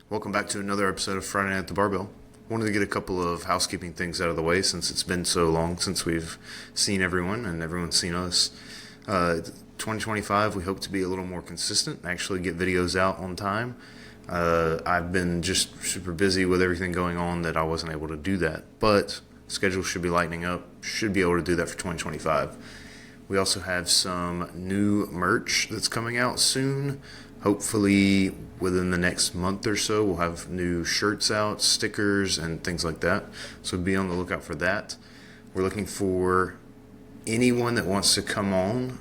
Welcome back to another episode of Friday Night at the Barbell. Wanted to get a couple of housekeeping things out of the way since it's been so long since we've seen everyone and everyone's seen us. 2025, we hope to be a little more consistent, actually get videos out on time. I've been just super busy with everything going on that I wasn't able to do that, but schedule should be lightening up, should be able to do that for 2025. We also have some new merch that's coming out soon. Hopefully within the next month or so, we'll have new shirts out, stickers, and things like that. So be on the lookout for that. We're looking for anyone that wants to come on,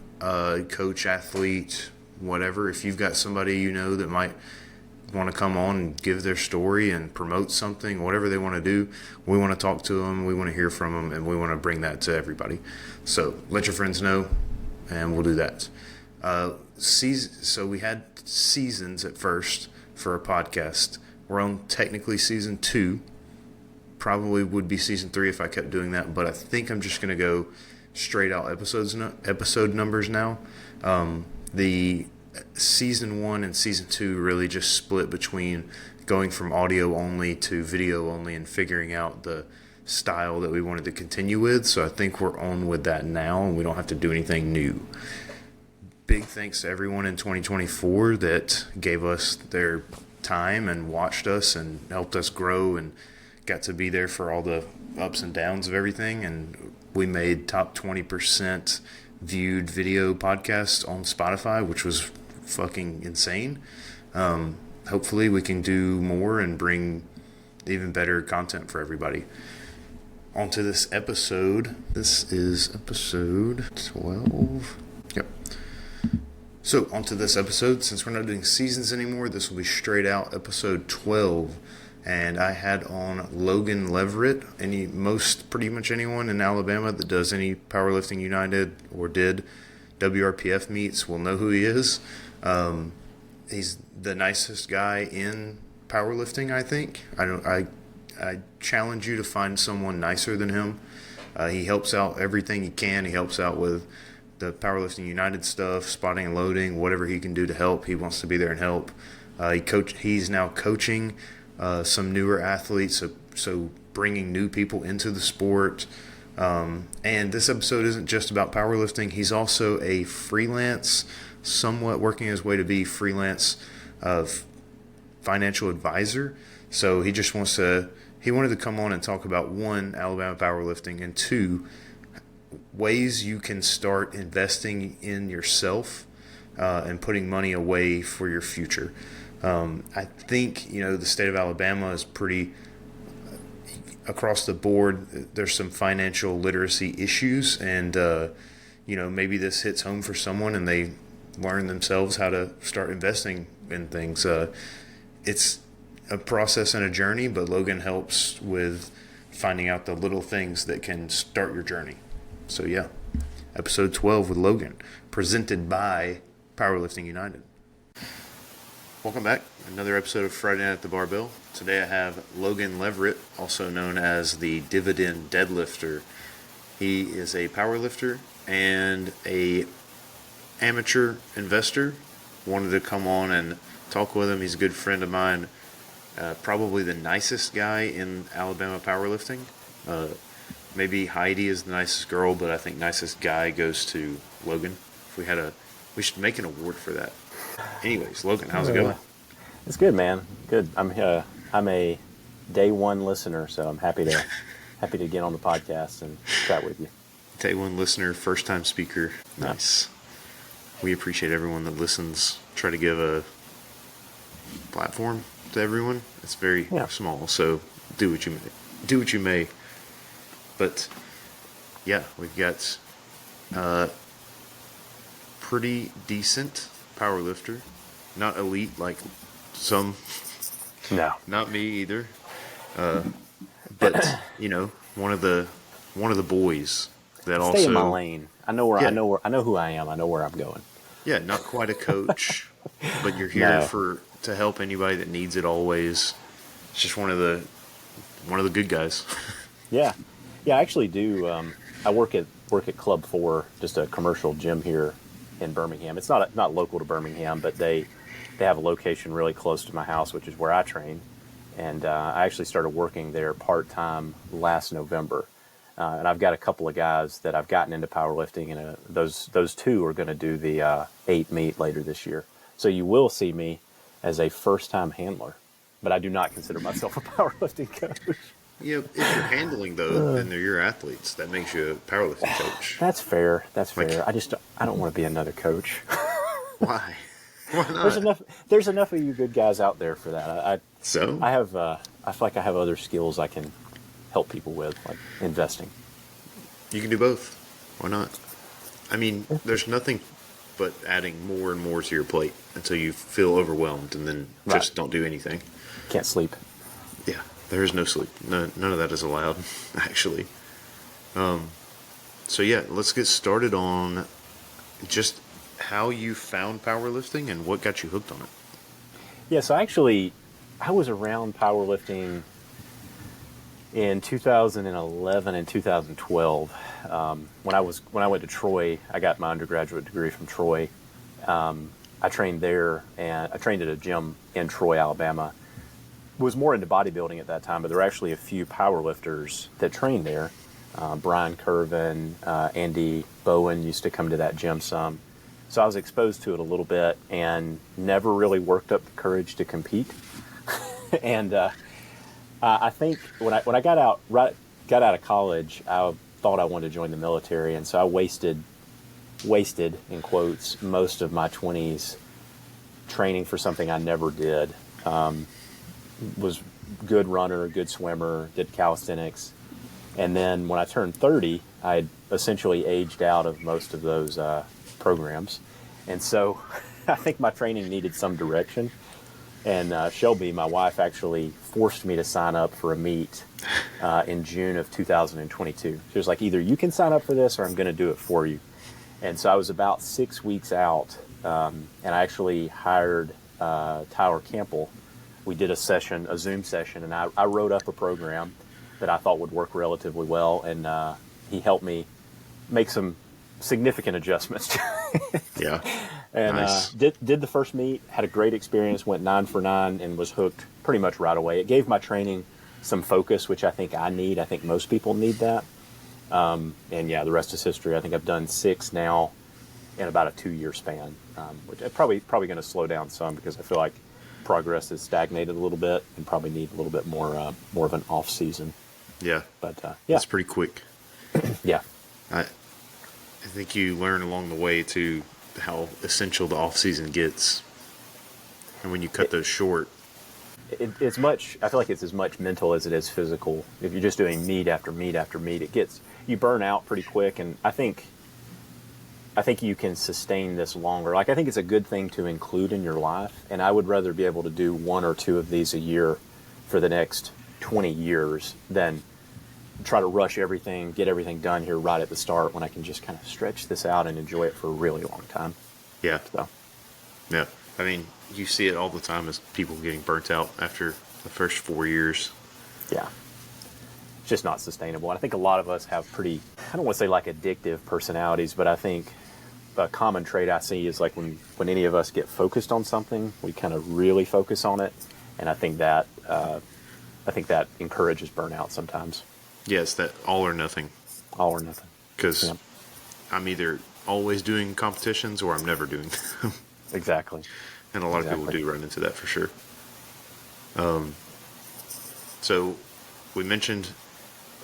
coach, athlete, whatever. If you've got somebody you know that might want to come on and give their story and promote something, whatever they want to do, we want to talk to them, we want to hear from them, and we want to bring that to everybody. So let your friends know, and we'll do that. So we had seasons at first for a podcast. We're on technically season 2. Probably would be season 3 if I kept doing that, but I think I'm just going to go straight out episode numbers now. The season 1 and season 2 really just split between going from audio only to video only and figuring out the style that we wanted to continue with. So I think we're on with that now, and we don't have to do anything new. Big thanks to everyone in 2024 that gave us their time and watched us and helped us grow and got to be there for all the ups and downs of everything. And we made top 20% viewed video podcasts on Spotify, which was fucking insane. Hopefully we can do more and bring even better content for everybody. On to this episode. This is episode 12. Yep. So, onto this episode. Since we're not doing seasons anymore, this will be straight out episode 12. And I had on Logan Leverett. Pretty much anyone in Alabama that does any Powerlifting United or did WRPF meets will know who he is. He's the nicest guy in powerlifting, I think. I challenge you to find someone nicer than him. He helps out everything he can. He helps out with the Powerlifting United stuff, spotting and loading, whatever he can do to help. He wants to be there and help. He's now coaching some newer athletes, so bringing new people into the sport. And this episode isn't just about powerlifting. He's also a freelance, somewhat working his way to be freelance financial advisor. So he wanted to come on and talk about 1, Alabama powerlifting, and 2, ways you can start investing in yourself and putting money away for your future. I think, the state of Alabama is pretty across the board. There's some financial literacy issues, and, maybe this hits home for someone and they learn themselves how to start investing in things. It's a process and a journey, but Logan helps with finding out the little things that can start your journey. So yeah, episode 12 with Logan, presented by Powerlifting United. Welcome back. Another episode of Friday Night at the Barbell. Today I have Logan Leverett, also known as the Dividend Deadlifter. He is a powerlifter and a amateur investor. Wanted to come on and talk with him. He's a good friend of mine. Probably the nicest guy in Alabama powerlifting. Maybe Heidi is the nicest girl, but I think nicest guy goes to Logan. We should make an award for that. Anyways, Logan, how's it going? It's good, man. Good. I'm a day one listener, so I'm happy to get on the podcast and chat with you. Day one listener, first time speaker. Nice. We appreciate everyone that listens. Try to give a platform to everyone. It's very small, so do what you may. But yeah, we've got pretty decent powerlifter, not elite like some. No, not me either. But one of the boys that stay also in my lane. I know who I am. I know where I'm going. Yeah, not quite a coach, but you're here to help anybody that needs it always. It's just one of the good guys. Yeah, I actually do. I work at Club 4, just a commercial gym here in Birmingham. It's not local to Birmingham, but they they have a location really close to my house, which is where I train. And I actually started working there part-time last November. And I've got a couple of guys that I've gotten into powerlifting, and those two are going to do the 8 meet later this year. So you will see me as a first-time handler, but I do not consider myself a powerlifting coach. Yeah, if you're handling though, then they're your athletes. That makes you a powerlifting coach. That's fair. That's fair. I don't want to be another coach. Why? Why not? There's enough of you good guys out there for that. I feel like I have other skills I can help people with, like investing. You can do both. Why not? I mean, there's nothing but adding more and more to your plate until you feel overwhelmed, and then just don't do anything. Can't sleep. Yeah, there is no sleep. None of that is allowed, actually. So yeah, let's get started on just how you found powerlifting and what got you hooked on it. Yeah, so actually, I was around powerlifting in 2011 and 2012. When I went to Troy, I got my undergraduate degree from Troy. I trained there, and I trained at a gym in Troy, Alabama. Was more into bodybuilding at that time, but there were actually a few powerlifters that trained there. Brian Curvin, Andy Bowen used to come to that gym some. So I was exposed to it a little bit and never really worked up the courage to compete. And I think when I got out of college, I thought I wanted to join the military, and so I wasted in quotes most of my 20s training for something I never did. Was good runner, good swimmer, did calisthenics, and then when I turned 30, I had essentially aged out of most of those programs, and so I think my training needed some direction. And Shelby, my wife, actually forced me to sign up for a meet in June of 2022. She was like, either you can sign up for this or I'm going to do it for you. And so I was about 6 weeks out, and I actually hired Tyler Campbell. We did a Zoom session, and I wrote up a program that I thought would work relatively well, and he helped me make some significant adjustments. Yeah. And nice. Did the first meet, had a great experience, went 9 for 9, and was hooked pretty much right away. It gave my training some focus, which I think I need. I think most people need that. And yeah, the rest is history. I think I've done 6 now in about a 2-year span, which I'm probably going to slow down some because I feel like progress has stagnated a little bit and probably need a little bit more of an off season. Yeah. But yeah, It's pretty quick. Yeah. I think you learn along the way too how essential the off season gets, and when you cut those short, it's much. I feel like it's as much mental as it is physical. If you're just doing meet after meet after meet, you burn out pretty quick. And I think you can sustain this longer. Like, I think it's a good thing to include in your life, and I would rather be able to do 1 or 2 of these a year for the next 20 years than try to rush everything, get everything done here right at the start when I can just kind of stretch this out and enjoy it for a really long time. Yeah. So. Yeah. I mean, you see it all the time as people getting burnt out after the first 4 years. Yeah. It's just not sustainable. And I think a lot of us have pretty, I don't want to say like addictive personalities, but I think a common trait I see is like when any of us get focused on something, we kind of really focus on it. And I think that encourages burnout sometimes. Yes, that all or nothing. All or nothing. Because I'm either always doing competitions or I'm never doing them. Exactly. And a lot of people do run into that for sure. So we mentioned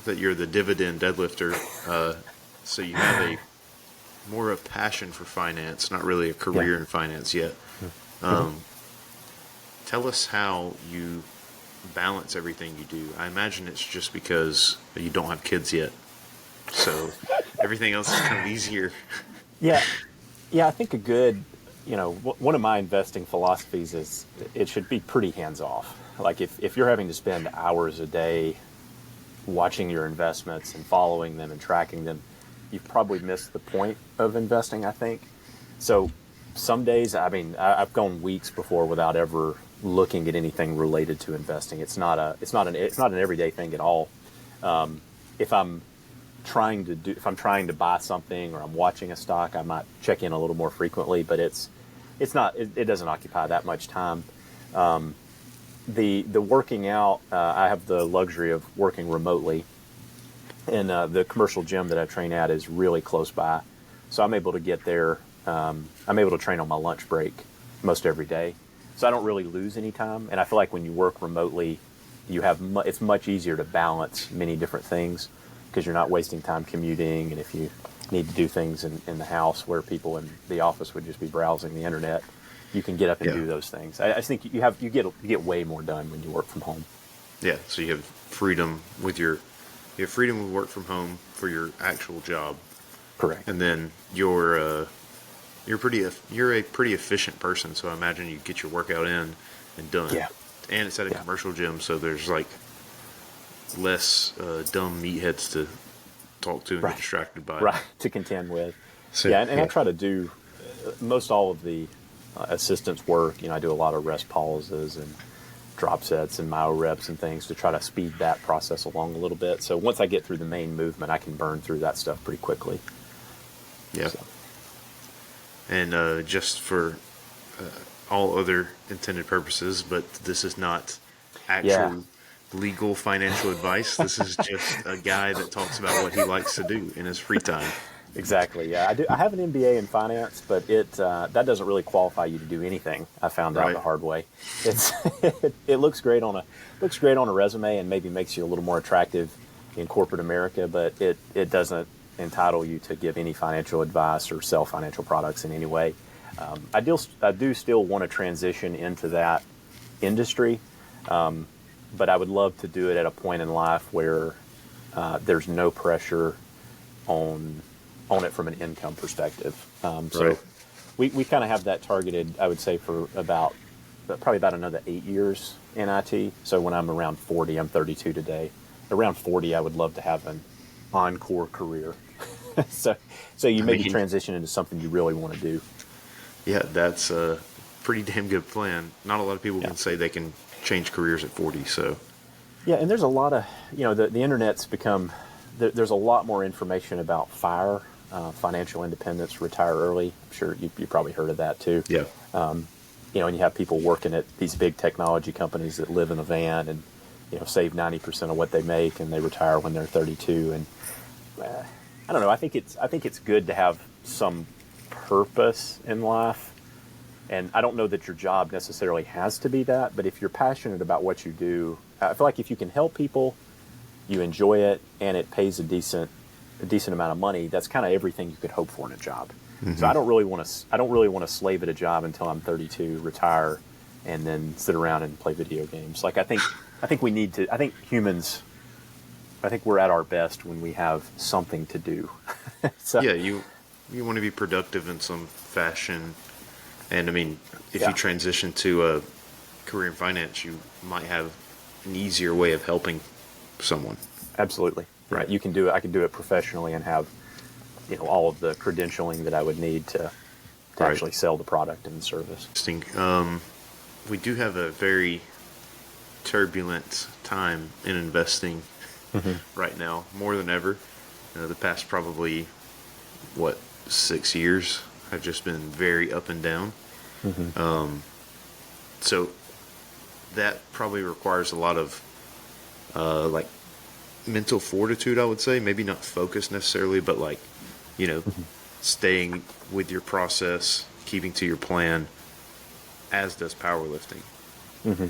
that you're the dividend deadlifter. So you have more of a passion for finance, not really a career in finance yet. Tell us how you balance everything you do. I imagine it's just because you don't have kids yet, so everything else is kind of easier. Yeah, I think a good, one of my investing philosophies is it should be pretty hands-off. Like if you're having to spend hours a day watching your investments and following them and tracking them, you've probably missed the point of investing, I think. So some days, I mean, I've gone weeks before without ever looking at anything related to investing. It's not an everyday thing at all. If I'm trying to buy something or I'm watching a stock, I might check in a little more frequently, but it's it's not. It doesn't occupy that much time. The working out, I have the luxury of working remotely, and the commercial gym that I train at is really close by, so I'm able to get there. I'm able to train on my lunch break most every day, so I don't really lose any time. And I feel like when you work remotely, you have it's much easier to balance many different things because you're not wasting time commuting. And if you need to do things in the house where people in the office would just be browsing the internet, you can get up and do those things. I think you get way more done when you work from home. Yeah, so you have freedom with work from home for your actual job. Correct. And then you're a pretty efficient person, so I imagine you get your workout in and done. Yeah. And it's at a commercial gym, so there's like less dumb meatheads to talk to and get distracted by. Right, to contend with. So, and I try to do most all of the assistance work. I do a lot of rest pauses and drop sets and myo reps and things to try to speed that process along a little bit. So once I get through the main movement, I can burn through that stuff pretty quickly. Yeah. So. And just for all other intended purposes, but this is not actual legal financial advice. This is just a guy that talks about what he likes to do in his free time. Exactly. Yeah, I have an MBA in finance, but that doesn't really qualify you to do anything. I found out the hard way. It looks great on a resume and maybe makes you a little more attractive in corporate America, but it doesn't entitle you to give any financial advice or sell financial products in any way. I do still want to transition into that industry, but I would love to do it at a point in life where there's no pressure on it from an income perspective. So we kind of have that targeted, I would say, for probably about another 8 years in IT. So when I'm around 40, I'm 32 today. Around 40, I would love to have an encore career. so you maybe transition into something you really want to do. Yeah, that's a pretty damn good plan. Not a lot of people can say they can change careers at 40. So yeah, and there's a lot of the internet's become there's a lot more information about FIRE, financial independence, retire early. I'm sure you probably heard of that too. Yeah. And you have people working at these big technology companies that live in a van and save 90% of what they make and they retire when they're 32. And I don't know. I think it's good to have some purpose in life. And I don't know that your job necessarily has to be that, but if you're passionate about what you do, I feel like if you can help people, you enjoy it, and it pays a decent amount of money, that's kind of everything you could hope for in a job. Mm-hmm. So I don't really want to slave at a job until I'm 32, retire, and then sit around and play video games. Like I think humans, I think we're at our best when we have something to do. So, yeah, you want to be productive in some fashion. And I mean, if you transition to a career in finance, you might have an easier way of helping someone. Absolutely. Right. You can do it. I can do it professionally and have, all of the credentialing that I would need to actually sell the product and the service. Interesting. We do have a very turbulent time in investing right now, more than ever. The past probably, 6 years have just been very up and down. Mm-hmm. So that probably requires a lot of mental fortitude, I would say. Maybe not focus necessarily, but staying with your process, keeping to your plan, as does powerlifting. Mm-hmm.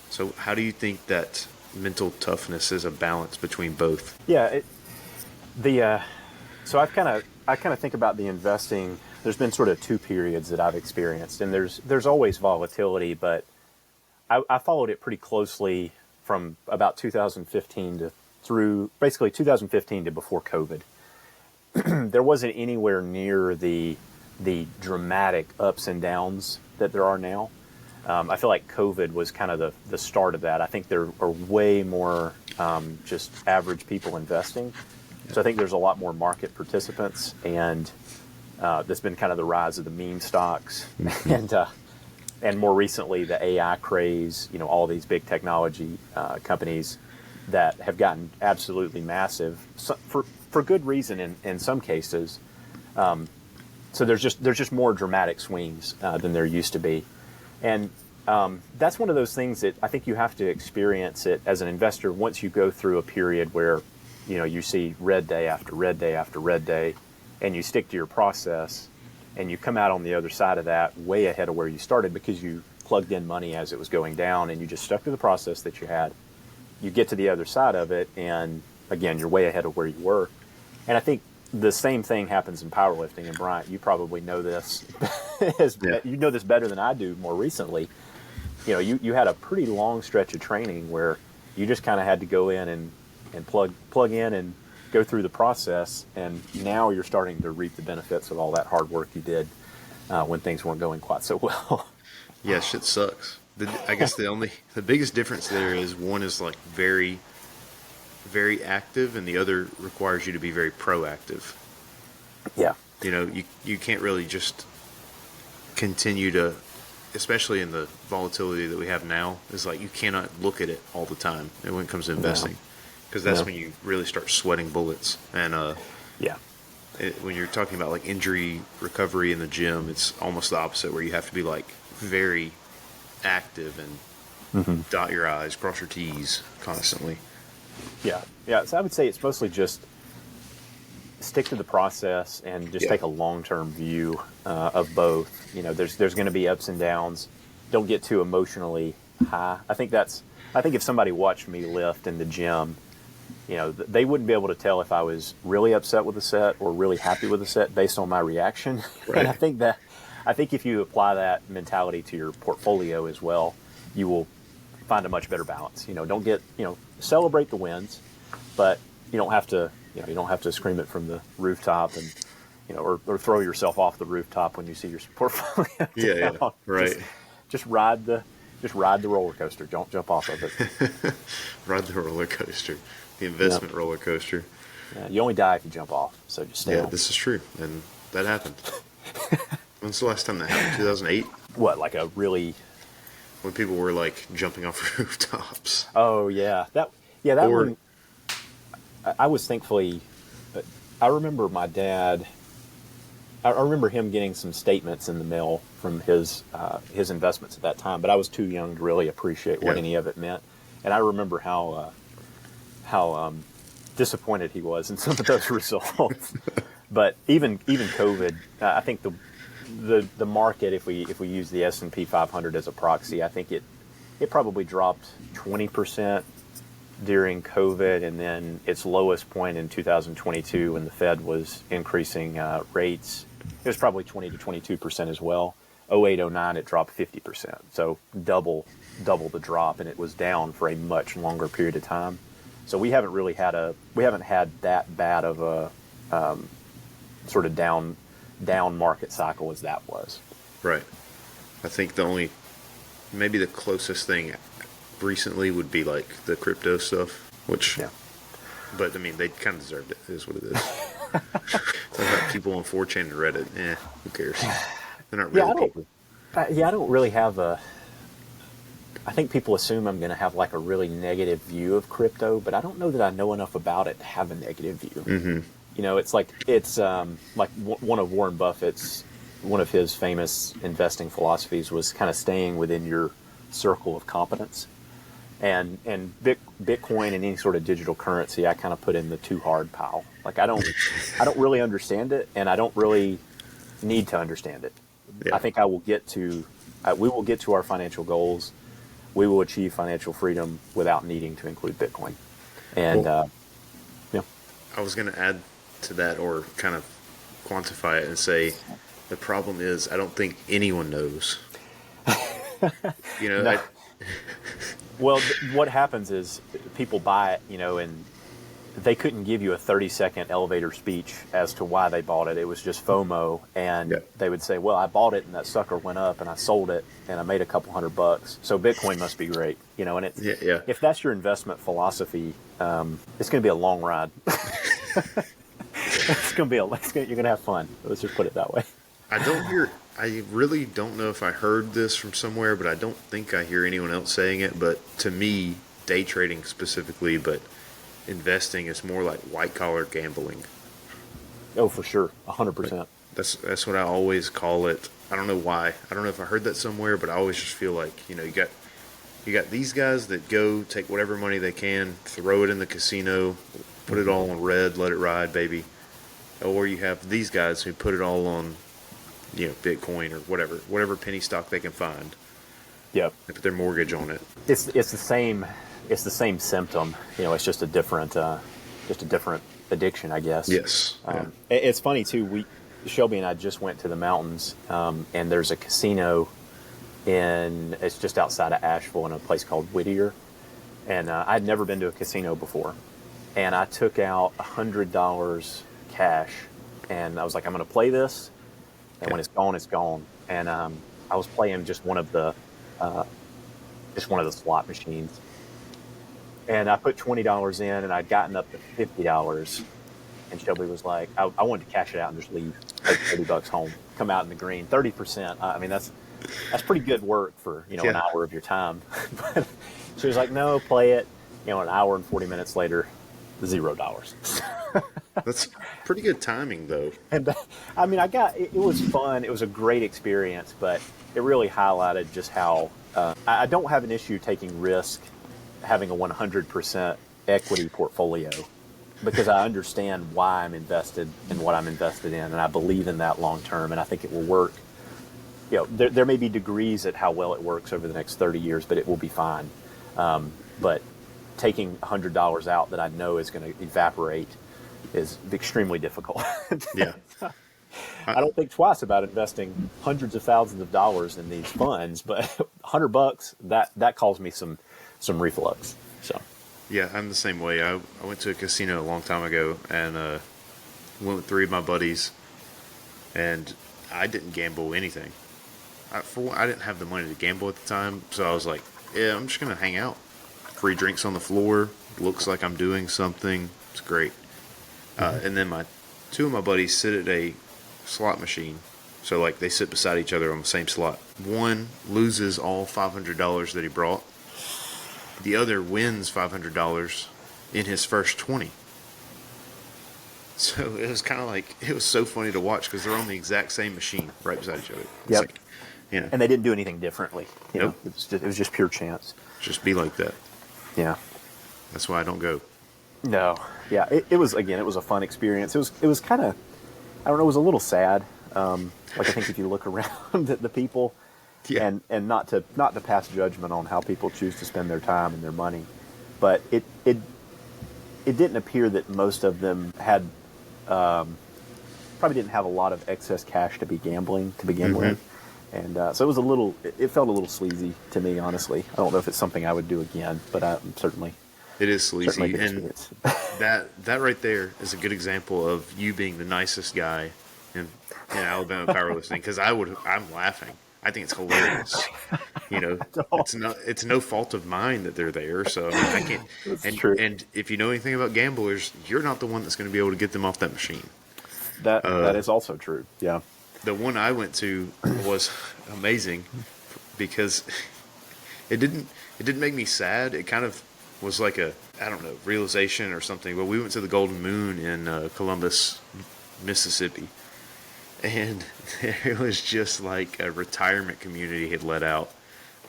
So how do you think that mental toughness is a balance between both? Yeah, so I kind of think about the investing. There's been sort of two periods that I've experienced, and there's always volatility, but I followed it pretty closely from about 2015 through basically 2015 to before COVID. There wasn't anywhere near the dramatic ups and downs that there are now. I feel like COVID was kind of the start of that. I think there are way more just average people investing. So I think there's a lot more market participants, and that's been kind of the rise of the meme stocks, and more recently the AI craze. All these big technology companies that have gotten absolutely massive for good reason in some cases. so there's just more dramatic swings than there used to be, and that's one of those things that I think you have to experience it as an investor once you go through a period where, you see red day after red day after red day, and you stick to your process, and you come out on the other side of that way ahead of where you started because you plugged in money as it was going down and you just stuck to the process that you had. You get to the other side of it, and again, you're way ahead of where you were. And I think the same thing happens in powerlifting. And Bryant, you probably know this, you know this better than I do more recently. You had a pretty long stretch of training where you just kind of had to go in and plug in and go through the process. And now you're starting to reap the benefits of all that hard work you did when things weren't going quite so well. Yeah, shit sucks. I guess the biggest difference there is one is like very, very active, and the other requires you to be very proactive. Yeah. You can't really just continue to, especially in the volatility that we have now, is like you cannot look at it all the time. And when it comes to investing, because that's when you really start sweating bullets. And when you're talking about like injury recovery in the gym, it's almost the opposite, where you have to be like very active and dot your I's, cross your T's constantly. Yeah. So I would say it's mostly just stick to the process and just take a long-term view of both. There's going to be ups and downs. Don't get too emotionally high. I think if somebody watched me lift in the gym, they wouldn't be able to tell if I was really upset with the set or really happy with the set based on my reaction. Right. And I think if you apply that mentality to your portfolio as well, you will find a much better balance. Don't get, celebrate the wins, but you don't have to scream it from the rooftop and, or throw yourself off the rooftop when you see your portfolio. Yeah, right. Just ride the roller coaster. Don't jump off of it. Ride the roller coaster, the investment roller coaster. Yeah, you only die if you jump off, so just stay on. This is true, and that happened. When's the last time that happened? 2008? What, like a really... When people were like jumping off rooftops. Oh yeah, that one. I was thankfully. I remember my dad. I remember him getting some statements in the mail from his investments at that time, but I was too young to really appreciate what any of it meant. And I remember how disappointed he was in some of those results. But even COVID, I think the market, if we use the S&P 500 as a proxy, I think it probably dropped 20% during COVID, and then its lowest point in 2022 when the Fed was increasing rates, it was probably 20 to 22% as well. 08, 09, it dropped 50%, so double the drop, and it was down for a much longer period of time. So we haven't had that bad of a sort of down market cycle as that was. Right. I think maybe the closest thing recently would be like the crypto stuff, which, but I mean, they kind of deserved it. It is what it is. Talking about people on 4chan and Reddit, who cares? They're not real people. I don't really have I think people assume I'm going to have like a really negative view of crypto, but I don't know that I know enough about it to have a negative view. Mm-hmm. It's like one of Warren Buffett's, one of his famous investing philosophies was kind of staying within your circle of competence. And Bitcoin and any sort of digital currency, I kind of put in the too hard pile. Like I don't really understand it, and I don't really need to understand it. Yeah. I think we will get to our financial goals. We will achieve financial freedom without needing to include Bitcoin. And I was going to add to that, or kind of quantify it and say the problem is I don't think anyone knows. No. Well, what happens is people buy it, and they couldn't give you a 30-second elevator speech as to why they bought it. It was just FOMO, and they would say, well, I bought it and that sucker went up and I sold it and I made a couple $100, so Bitcoin must be great, and it's if that's your investment philosophy, it's going to be a long ride. You're going to have fun. Let's just put it that way. I really don't know if I heard this from somewhere, but I don't think I hear anyone else saying it. But to me, day trading specifically, but investing is more like white collar gambling. Oh, for sure. 100%. That's what I always call it. I don't know why. I don't know if I heard that somewhere, but I always just feel like, you got these guys that go take whatever money they can, throw it in the casino, put it all on red, let it ride, baby. Or you have these guys who put it all on, Bitcoin or whatever penny stock they can find. Yep. They put their mortgage on it. It's the same symptom. It's just a different addiction, I guess. Yes. It's funny too. Shelby and I just went to the mountains, and there's a casino it's just outside of Asheville in a place called Whittier. And I'd never been to a casino before. And I took out $100 cash, and I was like, I'm going to play this. And when it's gone, it's gone. And I was playing just one of the slot machines. And I put $20 in, and I'd gotten up to $50. And Shelby was like, I wanted to cash it out and just leave, take $30 home, come out in the green, 30%. I mean, that's pretty good work for, an hour of your time. But she was like, no, play it. An hour and 40 minutes later, $0. That's pretty good timing, though. And I mean, it was fun. It was a great experience, but it really highlighted just how I don't have an issue taking risk, having a 100% equity portfolio, because I understand why I'm invested in what I'm invested in, and I believe in that long term, and I think it will work. There may be degrees at how well it works over the next 30 years, but it will be fine. But taking $100 out that I know is going to evaporate is extremely difficult. Yeah. I don't think twice about investing hundreds of thousands of dollars in these funds, but $100 that caused me some reflux. So. Yeah, I'm the same way. I went to a casino a long time ago and went with 3 of my buddies, and I didn't gamble anything. I didn't have the money to gamble at the time, so I was like, yeah, I'm just going to hang out. Free drinks on the floor. Looks like I'm doing something. It's great. And then 2 of my buddies sit at a slot machine. So, like, they sit beside each other on the same slot. One loses all $500 that he brought. The other wins $500 in his first 20. So it was kind of like, it was so funny to watch because they're on the exact same machine right beside each other. It's yep. Like, and they didn't do anything differently. Nope. It was just pure chance. Just be like that. Yeah. That's why I don't go. No. Yeah. It was a fun experience. It was kind of, I don't know, it was a little sad. Like I think if you look around at the people, yeah. and not to pass judgment on how people choose to spend their time and their money, but it didn't appear that most of them had probably didn't have a lot of excess cash to begin with, and so it felt a little sleazy to me, honestly. I don't know if it's something I would do again, but it is sleazy, and that right there is a good example of you being the nicest guy in Alabama powerlifting, because I'm laughing. I think it's hilarious. It's no fault of mine that they're there. So I can't. And if you know anything about gamblers, you're not the one that's going to be able to get them off that machine. That is also true. Yeah. The one I went to was amazing because it didn't make me sad. It kind of was like a, I don't know, realization or something. But we went to the Golden Moon in Columbus, Mississippi. And it was just like a retirement community had let out.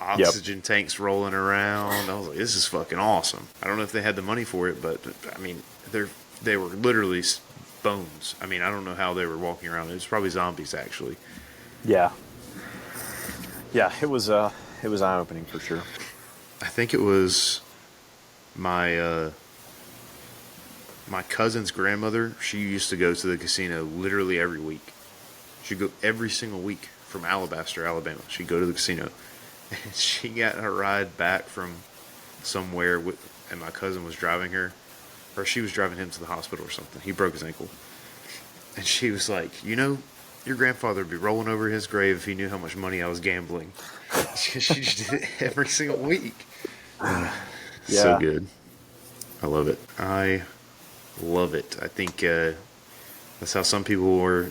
Oxygen tanks rolling around. I was like, this is fucking awesome. I don't know if they had the money for it, but I mean, they were literally bones. I mean, I don't know how they were walking around. It was probably zombies, actually. Yeah. Yeah, it was eye-opening for sure. I think it was my cousin's grandmother. She used to go to the casino literally every week. She'd go every single week from Alabaster, Alabama. She'd go to the casino. And she got a ride back from somewhere, and my cousin was driving her. Or she was driving him to the hospital or something. He broke his ankle. And she was like, your grandfather would be rolling over his grave if he knew how much money I was gambling. She just did it every single week. So good. I love it. I think that's how some people were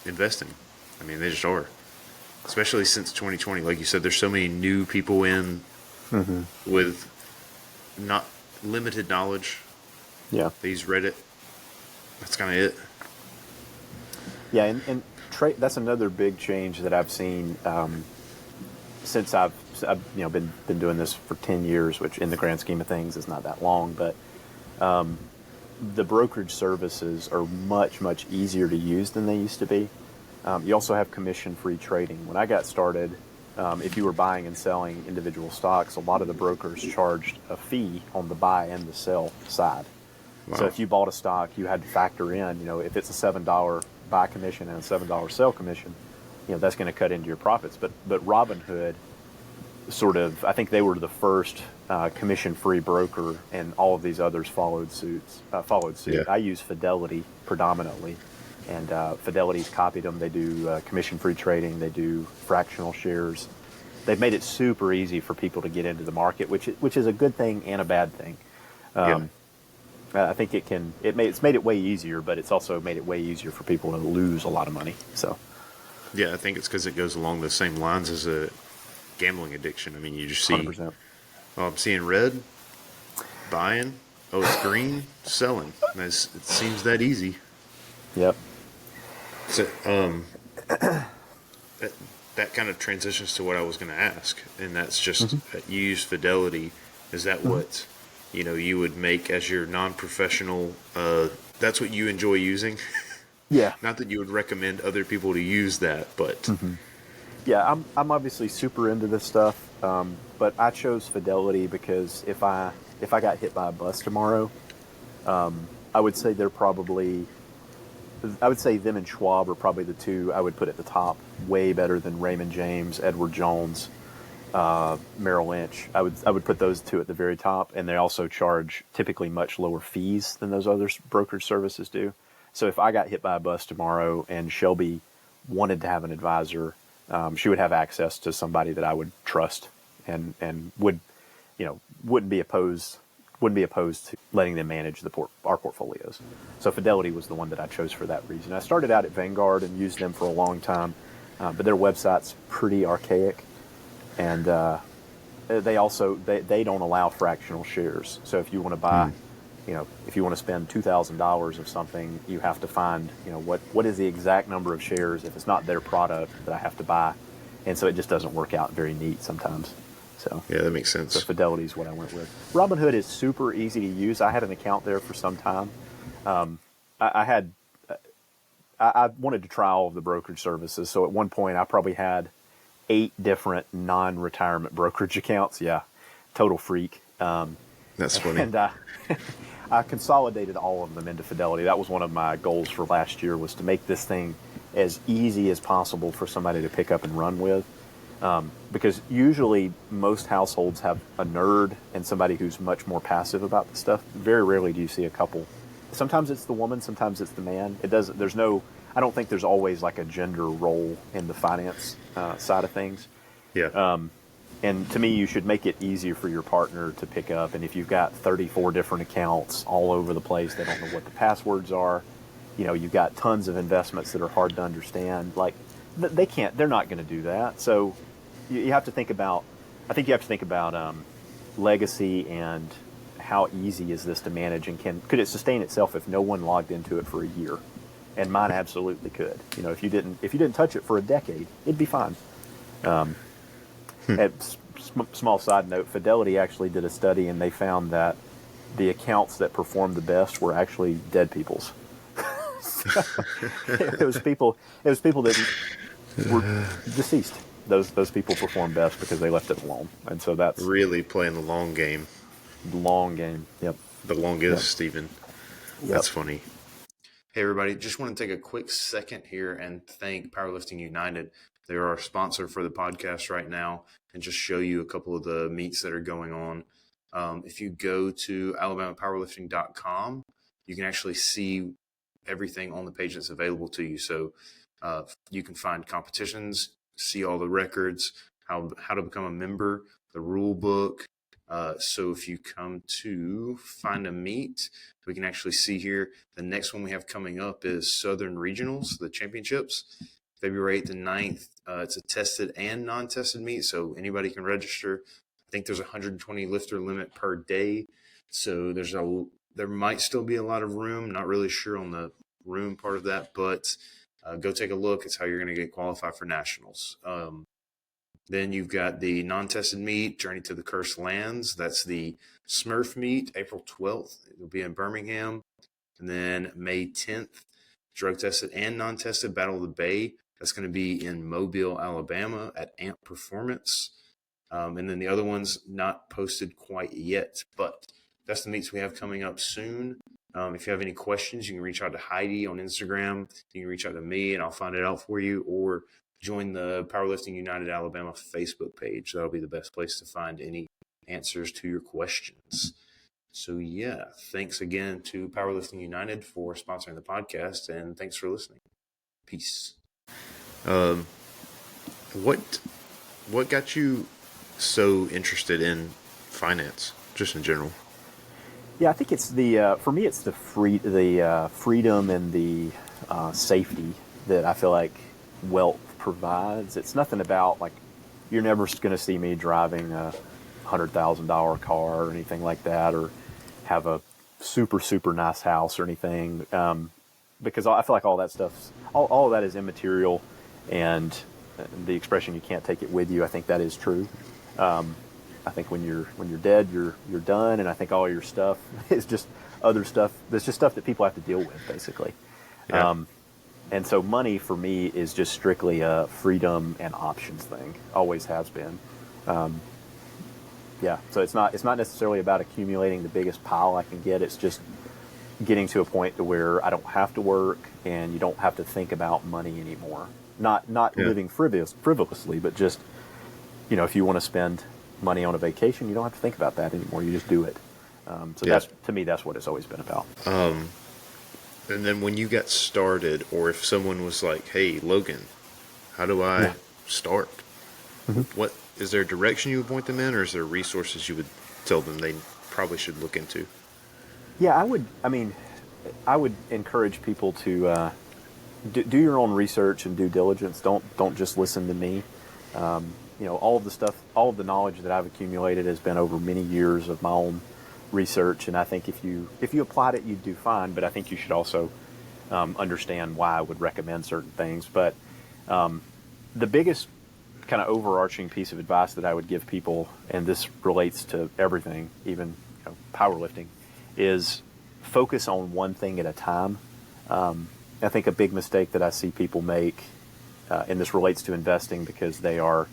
investing. I mean, they just are. Especially since 2020. Like you said, there's so many new people in with not limited knowledge. Yeah. They use Reddit. That's kind of it. Yeah, and That's another big change that I've seen since I've been doing this for 10 years, which in the grand scheme of things is not that long, but the brokerage services are much easier to use than they used to be. You also have commission-free trading. When I got started, if you were buying and selling individual stocks, a lot of the brokers charged a fee on the buy and the sell side. Wow. So if you bought a stock, you had to factor in, if it's a $7 buy commission and a $7 sell commission, that's going to cut into your profits. But Robinhood I think they were the first commission-free broker, and all of these others followed suit. Yeah. I use Fidelity predominantly, and Fidelity's copied them. They do commission-free trading. They do fractional shares. They've made it super easy for people to get into the market, which is a good thing and a bad thing. I think it's made it way easier, but it's also made it way easier for people to lose a lot of money. So, yeah, I think it's because it goes along the same lines as a gambling addiction. I mean, you just see, 100%. Oh, I'm seeing red, buying. Oh, it's green, selling. It seems that easy. Yep. So, that kind of transitions to what I was going to ask, and that's just you use Fidelity. Is that what you would make as your non-professional? That's what you enjoy using. Yeah. Not that you would recommend other people to use that, but yeah, I'm obviously super into this stuff, but I chose Fidelity because if I got hit by a bus tomorrow, I would say them and Schwab are probably the two I would put at the top, way better than Raymond James, Edward Jones, Merrill Lynch. I would put those two at the very top, and they also charge typically much lower fees than those other brokerage services do. So if I got hit by a bus tomorrow and Shelby wanted to have an advisor, she would have access to somebody that I would trust and wouldn't be opposed to letting them manage our portfolios. So Fidelity was the one that I chose for that reason. I started out at Vanguard and used them for a long time, but their website's pretty archaic, and they don't allow fractional shares. So if you want to buy, if you want to spend $2,000 of something, you have to find, what is the exact number of shares if it's not their product that I have to buy, and so it just doesn't work out very neat sometimes. So yeah, that makes sense. So Fidelity is what I went with. Robinhood is super easy to use. I had an account there for some time. I wanted to try all of the brokerage services. So at one point, I probably had 8 different non-retirement brokerage accounts. Yeah, total freak. That's funny. And I consolidated all of them into Fidelity. That was one of my goals for last year, was to make this thing as easy as possible for somebody to pick up and run with. Because usually most households have a nerd and somebody who's much more passive about the stuff. Very rarely do you see a couple. Sometimes it's the woman, sometimes it's the man. I don't think there's always like a gender role in the finance side of things. Yeah. And to me, you should make it easier for your partner to pick up. And if you've got 34 different accounts all over the place, they don't know what the passwords are. You've got tons of investments that are hard to understand. Like, they're not going to do that. So you have to think about, legacy and how easy is this to manage, and could it sustain itself if no one logged into it for a year? And mine absolutely could. If you didn't touch it for a decade, it'd be fine. Small side note, Fidelity actually did a study, and they found that the accounts that performed the best were actually dead people's. It was people that were deceased. Those people perform best because they left it alone, and so that's really playing the long game. Long game. Yep. The longest, even. Yep. That's funny. Hey, everybody! Just want to take a quick second here and thank Powerlifting United. They're our sponsor for the podcast right now, and just show you a couple of the meets that are going on. If you go to alabamapowerlifting.com, you can actually see everything on the page that's available to you. So you can find competitions, see all the records, how to become a member, the rule book. So if you come to find a meet, we can actually see here the next one we have coming up is Southern Regionals, the championships, February 8th and 9th. It's a tested and non-tested meet, so anybody can register. I think there's a 120 lifter limit per day, so there might still be a lot of room. Not really sure on the room part of that, but Go take a look. It's how you're going to get qualified for nationals. Then you've got the non-tested meet, Journey to the Cursed Lands. That's the Smurf meet, April 12th. It'll be in Birmingham. And then May 10th, drug tested and non-tested, Battle of the Bay. That's going to be in Mobile, Alabama at Amp Performance. And then the other one's not posted quite yet, but that's the meets we have coming up soon. If you have any questions, you can reach out to Heidi on Instagram. You can reach out to me, and I'll find it out for you, or join the Powerlifting United Alabama Facebook page. That'll be the best place to find any answers to your questions. So, yeah, thanks again to Powerlifting United for sponsoring the podcast, and thanks for listening. Peace. What got you so interested in finance, just in general? Yeah, I think it's for me, it's the freedom and the safety that I feel like wealth provides. It's nothing about, like, you're never going to see me driving a $100,000 car or anything like that, or have a super, super nice house or anything. Because I feel like all that stuff, all of that is immaterial, and the expression, you can't take it with you, I think that is true. I think when you're dead, you're done, and I think all your stuff is just other stuff. There's just stuff that people have to deal with, basically. Yeah. And so money for me is just strictly a freedom and options thing. Always has been. Yeah. So it's not necessarily about accumulating the biggest pile I can get. It's just getting to a point to where I don't have to work, and you don't have to think about money anymore. Not living frivolously, but just, if you want to spend money on a vacation, you don't have to think about that anymore. You just do it. That's, to me, that's what it's always been about. And then when you got started, or if someone was like, "Hey, Logan, how do I start?" Mm-hmm. What is there a direction you would point them in, or is there resources you would tell them they probably should look into? Yeah, I would encourage people to do your own research and due diligence. Don't just listen to me. All of the knowledge that I've accumulated has been over many years of my own research, and I think if you applied it, you'd do fine. But I think you should also understand why I would recommend certain things. But the biggest kind of overarching piece of advice that I would give people, and this relates to everything, even powerlifting, is focus on one thing at a time. I think a big mistake that I see people make, and this relates to investing, because they are,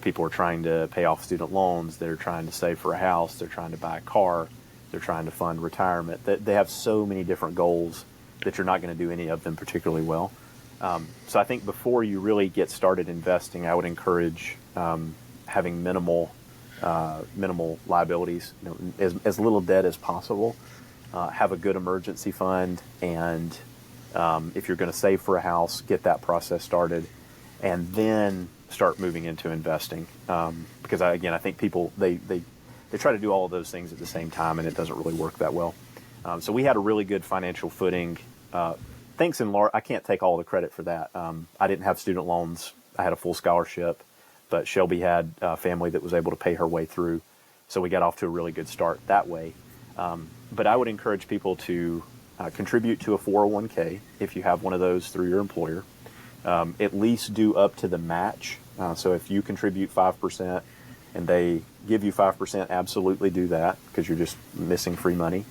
people are trying to pay off student loans, they're trying to save for a house, they're trying to buy a car, they're trying to fund retirement. They have so many different goals that you're not going to do any of them particularly well. So I think before you really get started investing, I would encourage having minimal liabilities, as little debt as possible. Have a good emergency fund, and if you're going to save for a house, get that process started, and then start moving into investing. Because I think people they try to do all of those things at the same time, and it doesn't really work that well. So we had a really good financial footing. Thanks in large, I can't take all the credit for that. I didn't have student loans. I had a full scholarship, but Shelby had a family that was able to pay her way through. So we got off to a really good start that way. But I would encourage people to contribute to a 401k if you have one of those through your employer. At least do up to the match. So if you contribute 5% and they give you 5%, absolutely do that, because you're just missing free money.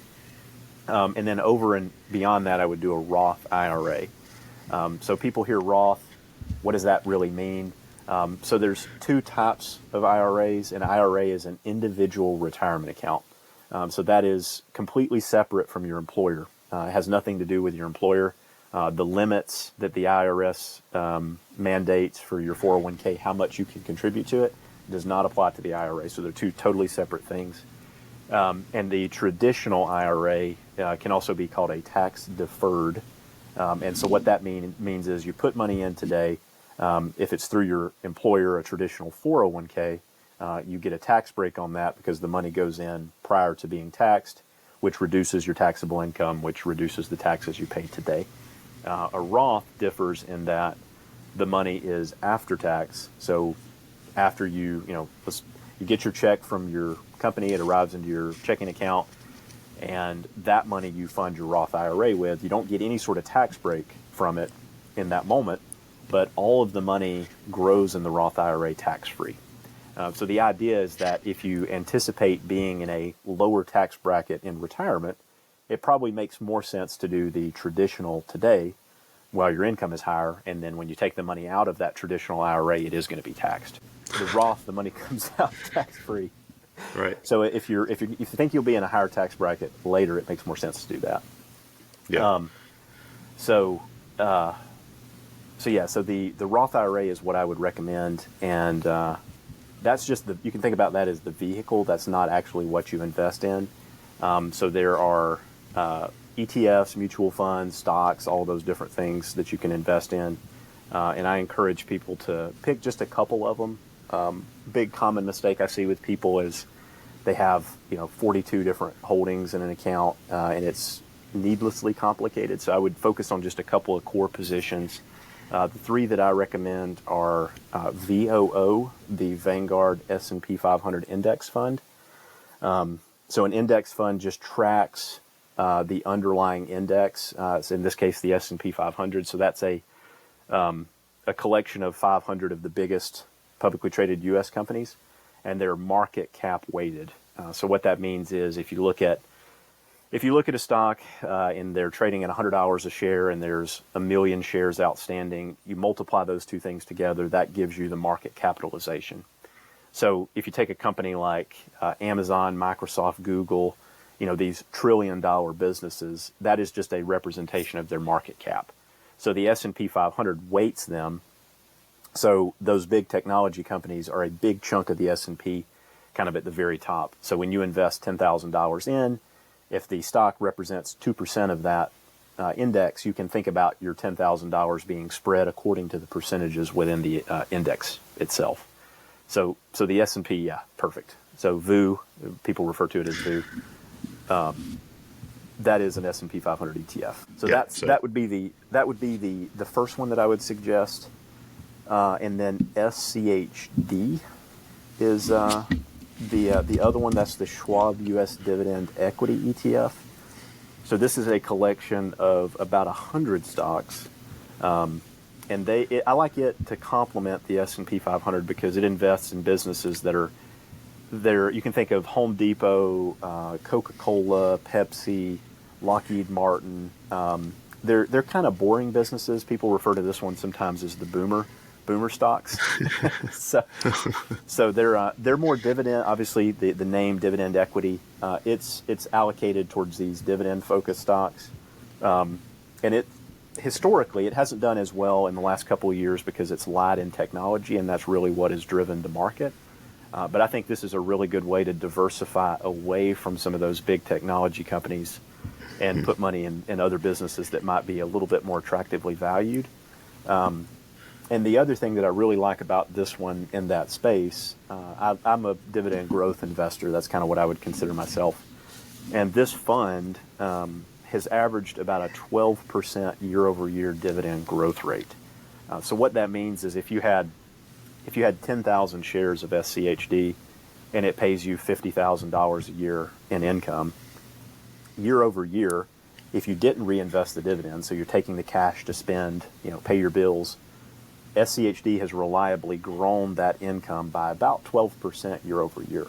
And then over and beyond that, I would do a Roth IRA. So people hear Roth, what does that really mean? So there's two types of IRAs. An IRA is an individual retirement account. So that is completely separate from your employer. It has nothing to do with your employer. The limits that the IRS mandates for your 401k, how much you can contribute to it, does not apply to the IRA. So they're two totally separate things. And the traditional IRA can also be called a tax deferred. And so what that means is you put money in today. If it's through your employer, a traditional 401k, you get a tax break on that because the money goes in prior to being taxed, which reduces your taxable income, which reduces the taxes you pay today. A Roth differs in that the money is after tax. So after you get your check from your company, it arrives into your checking account, and that money you fund your Roth IRA with, you don't get any sort of tax break from it in that moment, but all of the money grows in the Roth IRA tax-free. So the idea is that if you anticipate being in a lower tax bracket in retirement, it probably makes more sense to do the traditional today while your income is higher, and then when you take the money out of that traditional IRA, it is going to be taxed. The Roth, the money comes out tax-free. Right. So if you think you'll be in a higher tax bracket later, it makes more sense to do that. Yeah. So the Roth IRA is what I would recommend, and that's just you can think about that as the vehicle. That's not actually what you invest in. So there are ETFs, mutual funds, stocks, all those different things that you can invest in, and I encourage people to pick just a couple of them. Big common mistake I see with people is they have 42 different holdings in an account, and it's needlessly complicated. So I would focus on just a couple of core positions. The three that I recommend are VOO, the Vanguard S&P 500 Index Fund. So an index fund just tracks the underlying index. So in this case, the S&P 500. So that's a collection of 500 of the biggest publicly traded U.S. companies, and they're market cap weighted. So what that means is if you look at a stock and they're trading at $100 a share and there's 1 million shares outstanding, you multiply those two things together, that gives you the market capitalization. So if you take a company like Amazon, Microsoft, Google, these trillion-dollar businesses, that is just a representation of their market cap. So the S&P 500 weights them. So those big technology companies are a big chunk of the S&P, kind of at the very top. So when you invest $10,000 in, if the stock represents 2% of that index, you can think about your $10,000 being spread according to the percentages within the index itself. So the S&P, yeah, perfect. So VOO, people refer to it as VOO. That is an S&P 500 ETF. So that would be the first one that I would suggest. And then SCHD is the other one. That's the Schwab U.S. Dividend Equity ETF. So this is a collection of about 100 stocks, and I like it to complement the S&P 500 because it invests in businesses that are there. You can think of Home Depot, Coca-Cola, Pepsi, Lockheed Martin. They're kind of boring businesses. People refer to this one sometimes as the boomer stocks. so they're more dividend. Obviously, the name Dividend Equity, it's allocated towards these dividend focused stocks, and historically it hasn't done as well in the last couple of years because it's light in technology, and that's really what has driven the market. But I think this is a really good way to diversify away from some of those big technology companies and put money in other businesses that might be a little bit more attractively valued. And the other thing that I really like about this one in that space, I'm a dividend growth investor. That's kind of what I would consider myself. And this fund has averaged about a 12% year-over-year dividend growth rate. So what that means is if you had 10,000 shares of SCHD and it pays you $50,000 a year in income, year over year, if you didn't reinvest the dividend, so you're taking the cash to spend, pay your bills, SCHD has reliably grown that income by about 12% year over year.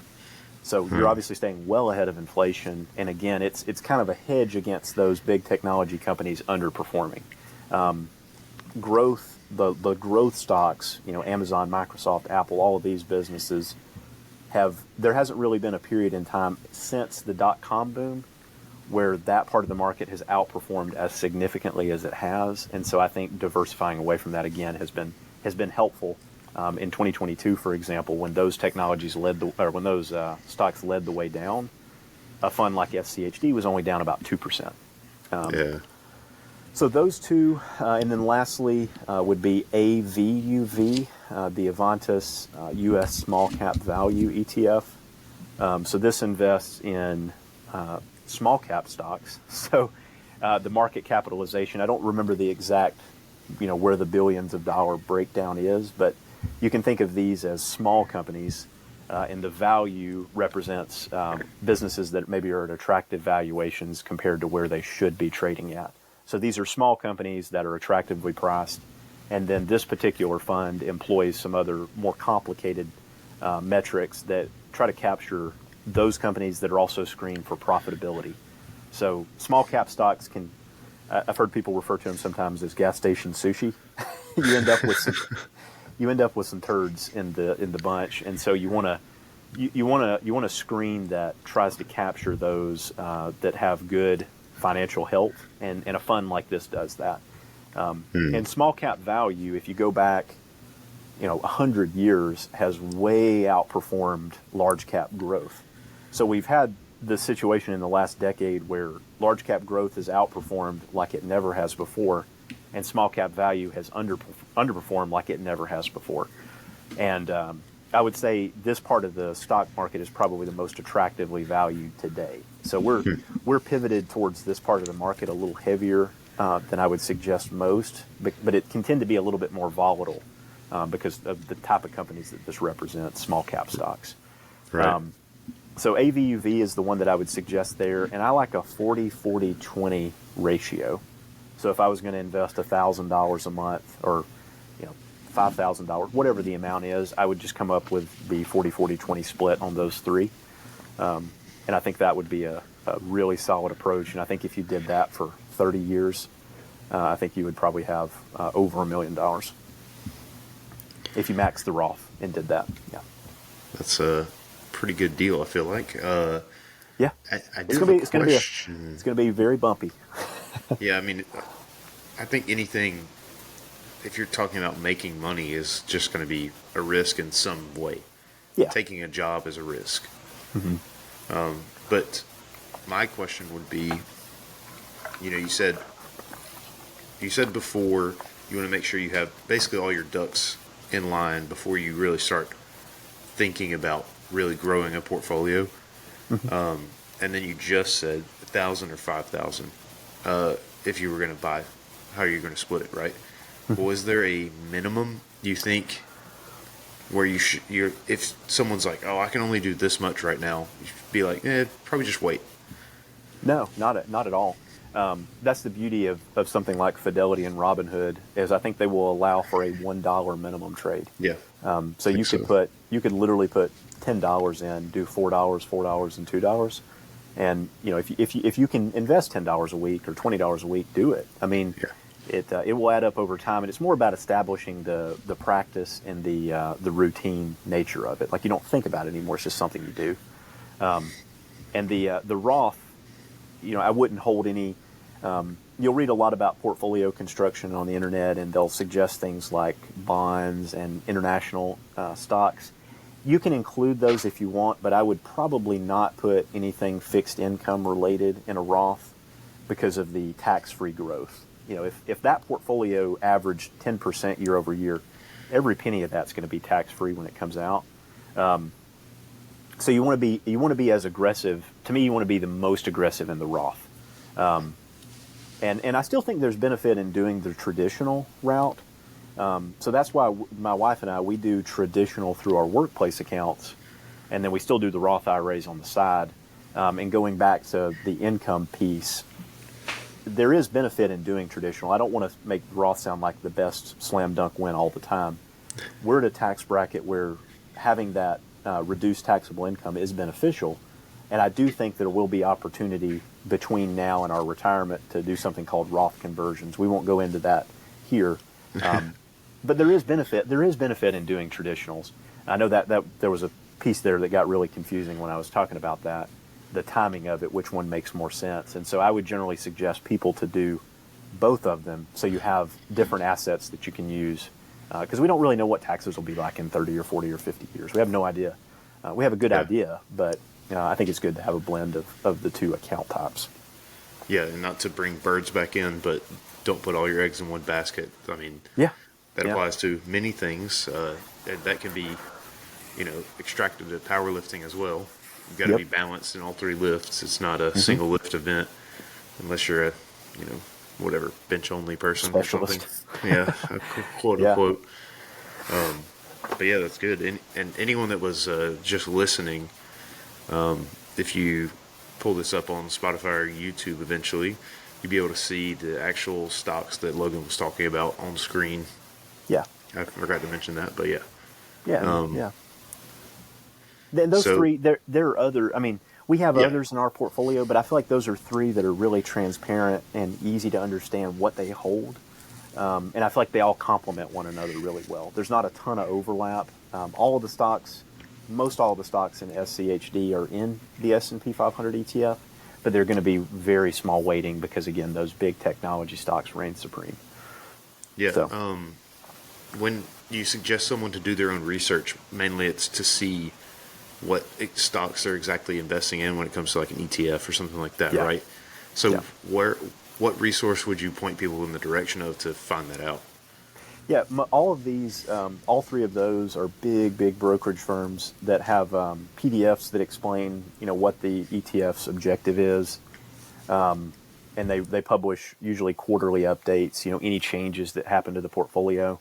So you're obviously staying well ahead of inflation. And again, it's kind of a hedge against those big technology companies underperforming. Growth, the growth stocks, Amazon, Microsoft, Apple, all of these businesses there hasn't really been a period in time since the dot-com boom where that part of the market has outperformed as significantly as it has. And so I think diversifying away from that again has been helpful. In 2022, for example, when those technologies when those stocks led the way down, a fund like SCHD was only down about 2%. So those two, and then lastly would be AVUV, the Avantis U.S. Small Cap Value ETF. So this invests in small cap stocks. So the market capitalization, I don't remember the exact, where the billions of dollar breakdown is, but you can think of these as small companies, and the value represents businesses that maybe are at attractive valuations compared to where they should be trading at. So these are small companies that are attractively priced. And then this particular fund employs some other more complicated metrics that try to capture those companies that are also screened for profitability. So small cap stocks can, I've heard people refer to them sometimes as gas station sushi. you end up with some, you end up with some turds in the bunch, and so you want to screen that tries to capture those that have good financial health, and a fund like this does that. And small cap value, if you go back, 100 years, has way outperformed large cap growth. So we've had the situation in the last decade where large cap growth has outperformed like it never has before, and small cap value has underperformed like it never has before. And I would say this part of the stock market is probably the most attractively valued today. So we're pivoted towards this part of the market a little heavier than I would suggest most, but it can tend to be a little bit more volatile because of the type of companies that this represents, small cap stocks. Right. So AVUV is the one that I would suggest there, and I like a 40-40-20 ratio. So if I was going to invest $1,000 a month, or $5,000, whatever the amount is, I would just come up with the 40-40-20 split on those three. And I think that would be a really solid approach. And I think if you did that for 30 years, I think you would probably have over $1 million if you maxed the Roth and did that. Yeah, That's a pretty good deal, I feel like. Yeah, I do have a question. It's going to be very bumpy. Yeah, I mean, I think anything, if you're talking about making money, is just going to be a risk in some way. Yeah, Taking a job is a risk. Mm-hmm. But my question would be, you said before you want to make sure you have basically all your ducks in line before you really start thinking about really growing a portfolio. Mm-hmm. And then you just said 1,000 or 5,000 if you were going to buy. How are you going to split it, right? Mm-hmm. Was there a minimum you think where if someone's like, oh, I can only do this much right now, you should be like, probably just wait. No, not at all. That's the beauty of something like Fidelity and Robinhood, is I think they will allow for a $1 minimum trade. Yeah. So you could literally put $10 in, do $4, $4, and $2. And if you can invest $10 a week or $20 a week, do it. I mean, yeah. It will add up over time, and it's more about establishing the practice and the routine nature of it. Like, you don't think about it anymore; it's just something you do. And the Roth, I wouldn't hold any. You'll read a lot about portfolio construction on the internet, and they'll suggest things like bonds and international stocks. You can include those if you want, but I would probably not put anything fixed income related in a Roth because of the tax-free growth. If that portfolio averaged 10% year over year, every penny of that's going to be tax-free when it comes out. So you want to be as aggressive. To me, you want to be the most aggressive in the Roth. And I still think there's benefit in doing the traditional route. So that's why my wife and I, we do traditional through our workplace accounts, and then we still do the Roth IRAs on the side. And going back to the income piece, there is benefit in doing traditional. I don't want to make Roth sound like the best slam dunk win all the time. We're at a tax bracket where having that reduced taxable income is beneficial, and I do think there will be opportunity between now and our retirement to do something called Roth conversions. We won't go into that here, but there is benefit. There is benefit in doing traditionals. I know that there was a piece there that got really confusing when I was talking about that, the timing of it, which one makes more sense. And so I would generally suggest people to do both of them, so you have different assets that you can use, because we don't really know what taxes will be like in 30 or 40 or 50 years. We have no idea. We have a good idea, but I think it's good to have a blend of the two account types. Yeah, and not to bring birds back in, but don't put all your eggs in one basket. I mean, that applies to many things. That can be, extracted to powerlifting as well. You've got to be balanced in all three lifts. It's not a single lift event unless you're a, whatever, bench only person Specialist. or something. Yeah, quote unquote. But yeah, that's good. And anyone that was just listening, if you pull this up on Spotify or YouTube eventually, you'd be able to see the actual stocks that Logan was talking about on screen. Yeah. I forgot to mention that, but yeah. Yeah. Yeah. Then those So three, there are other. I mean, we have yeah, others in our portfolio, but I feel like those are three that are really transparent and easy to understand what they hold. And I feel like they all complement one another really well. There's not a ton of overlap. All of the stocks, most all of the stocks in SCHD are in the S&P 500 ETF, but they're going to be very small weighting because, again, those big technology stocks reign supreme. yeah. So, When you suggest someone to do their own research, mainly it's to see what stocks they're exactly investing in when it comes to like an ETF or something like that, yeah, right? So yeah. what resource would you point people in the direction of to find that out? Yeah, all of these, all three of those are big brokerage firms that have PDFs that explain, what the ETF's objective is, and they publish usually quarterly updates, any changes that happen to the portfolio.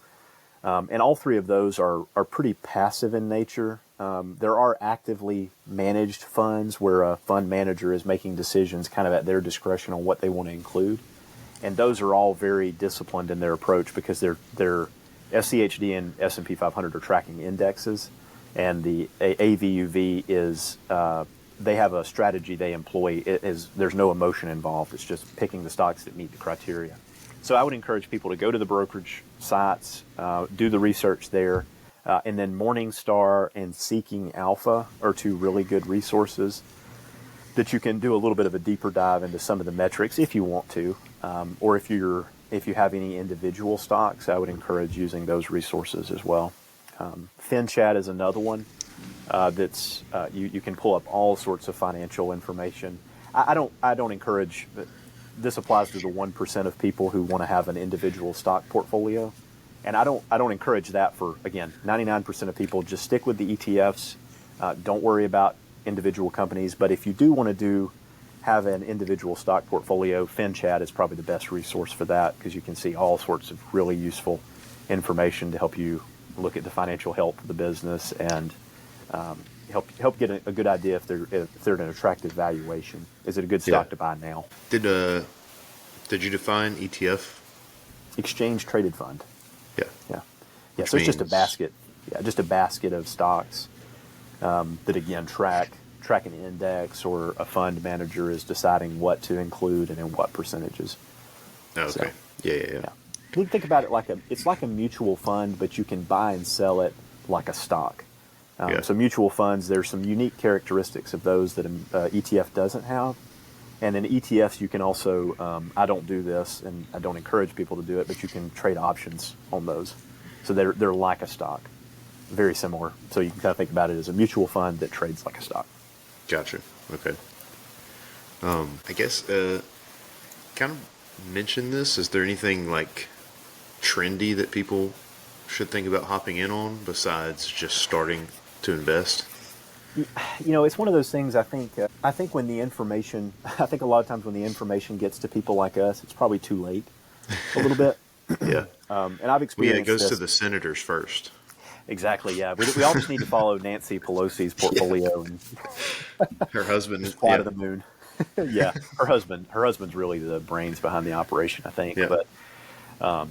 And all three of those are pretty passive in nature. There are actively managed funds where a fund manager is making decisions kind of at their discretion on what they want to include. And those are all very disciplined in their approach because they're SCHD and S&P 500 are tracking indexes, and the AVUV is they have a strategy they employ. There's no emotion involved. It's just picking the stocks that meet the criteria. So I would encourage people to go to the brokerage sites, do the research there, and then Morningstar and Seeking Alpha are two really good resources that you can do a little bit of a deeper dive into some of the metrics if you want to, or if you have any individual stocks, I would encourage using those resources as well. FinChat is another one that's you can pull up all sorts of financial information. I don't encourage. This applies to the 1% of people who want to have an individual stock portfolio, and I don't encourage that for, again, 99% of people. Just stick with the ETFs. Don't worry about individual companies. But if you do want to have an individual stock portfolio, FinChat is probably the best resource for that because you can see all sorts of really useful information to help you look at the financial health of the business and help get a good idea if they're an attractive valuation. Is it a good stock to buy now? Did you define ETF? Exchange traded fund. Yeah. Yeah. Which So it's just a means- basket. Yeah, just a basket of stocks that again track an index, or a fund manager is deciding what to include and in what percentages. Oh, okay. So, Yeah. You can think about it it's like a mutual fund, but you can buy and sell it like a stock. Yeah. So mutual funds, there's some unique characteristics of those that an ETF doesn't have. And in ETFs, you can also, I don't do this, and I don't encourage people to do it, but you can trade options on those. So they're like a stock, very similar. So you can kind of think about it as a mutual fund that trades like a stock. Gotcha. Okay. I guess kind of mention this. Is there anything like trendy that people should think about hopping in on besides just starting to invest? It's one of those things. I think when the information, I think a lot of times when the information gets to people like us, it's probably too late, a little bit. Yeah. And I've experienced it goes this. to the senators first. Exactly. Yeah. We all just need to follow Nancy Pelosi's portfolio and Her husband just fly to the moon. Yeah. Her husband's really the brains behind the operation, I think. Yeah. But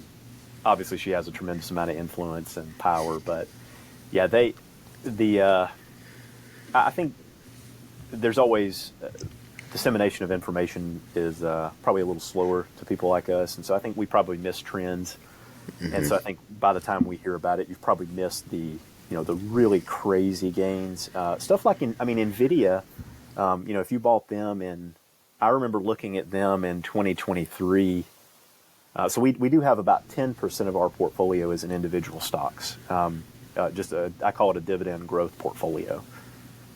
obviously she has a tremendous amount of influence and power. But yeah, I think there's always dissemination of information is probably a little slower to people like us, and so I think we probably miss trends. Mm-hmm. And so I think by the time we hear about it, you've probably missed the really crazy gains. Stuff like NVIDIA. If you bought them I remember looking at them in 2023. So we do have about 10% of our portfolio is in individual stocks. I call it a dividend growth portfolio.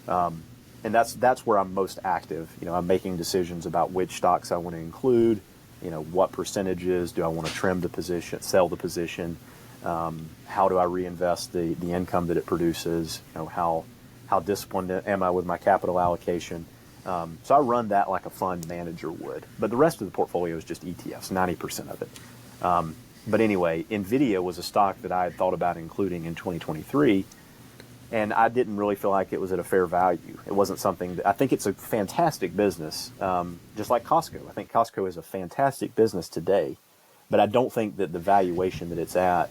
And that's where I'm most active. I'm making decisions about which stocks I want to include, what percentages do I want to trim the position, sell the position, how do I reinvest the income that it produces, how disciplined am I with my capital allocation. So I run that like a fund manager would. But the rest of the portfolio is just ETFs, 90% of it. But anyway, NVIDIA was a stock that I had thought about including in 2023. And I didn't really feel like it was at a fair value. It wasn't something that, I think it's a fantastic business, just like Costco. I think Costco is a fantastic business today, but I don't think that the valuation that it's at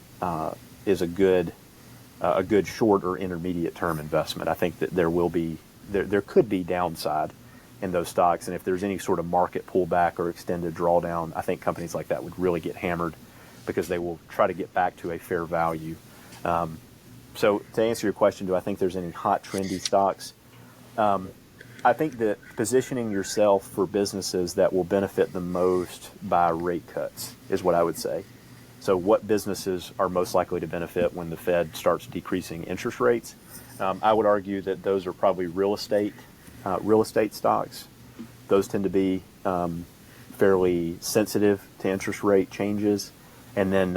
is a good short or intermediate term investment. I think that there could be downside in those stocks, and if there's any sort of market pullback or extended drawdown, I think companies like that would really get hammered because they will try to get back to a fair value. So to answer your question, do I think there's any hot, trendy stocks? I think that positioning yourself for businesses that will benefit the most by rate cuts is what I would say. So what businesses are most likely to benefit when the Fed starts decreasing interest rates? I would argue that those are probably real estate stocks. Those tend to be fairly sensitive to interest rate changes. And then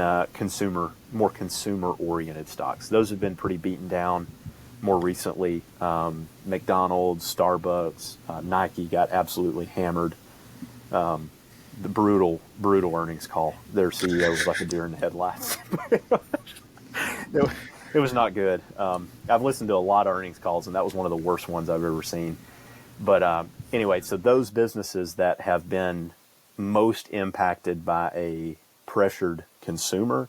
more consumer-oriented stocks. Those have been pretty beaten down more recently. McDonald's, Starbucks, Nike got absolutely hammered. The brutal earnings call. Their CEO was like a deer in the headlights. It was not good. I've listened to a lot of earnings calls, and that was one of the worst ones I've ever seen. But anyway, so those businesses that have been most impacted by a pressured consumer,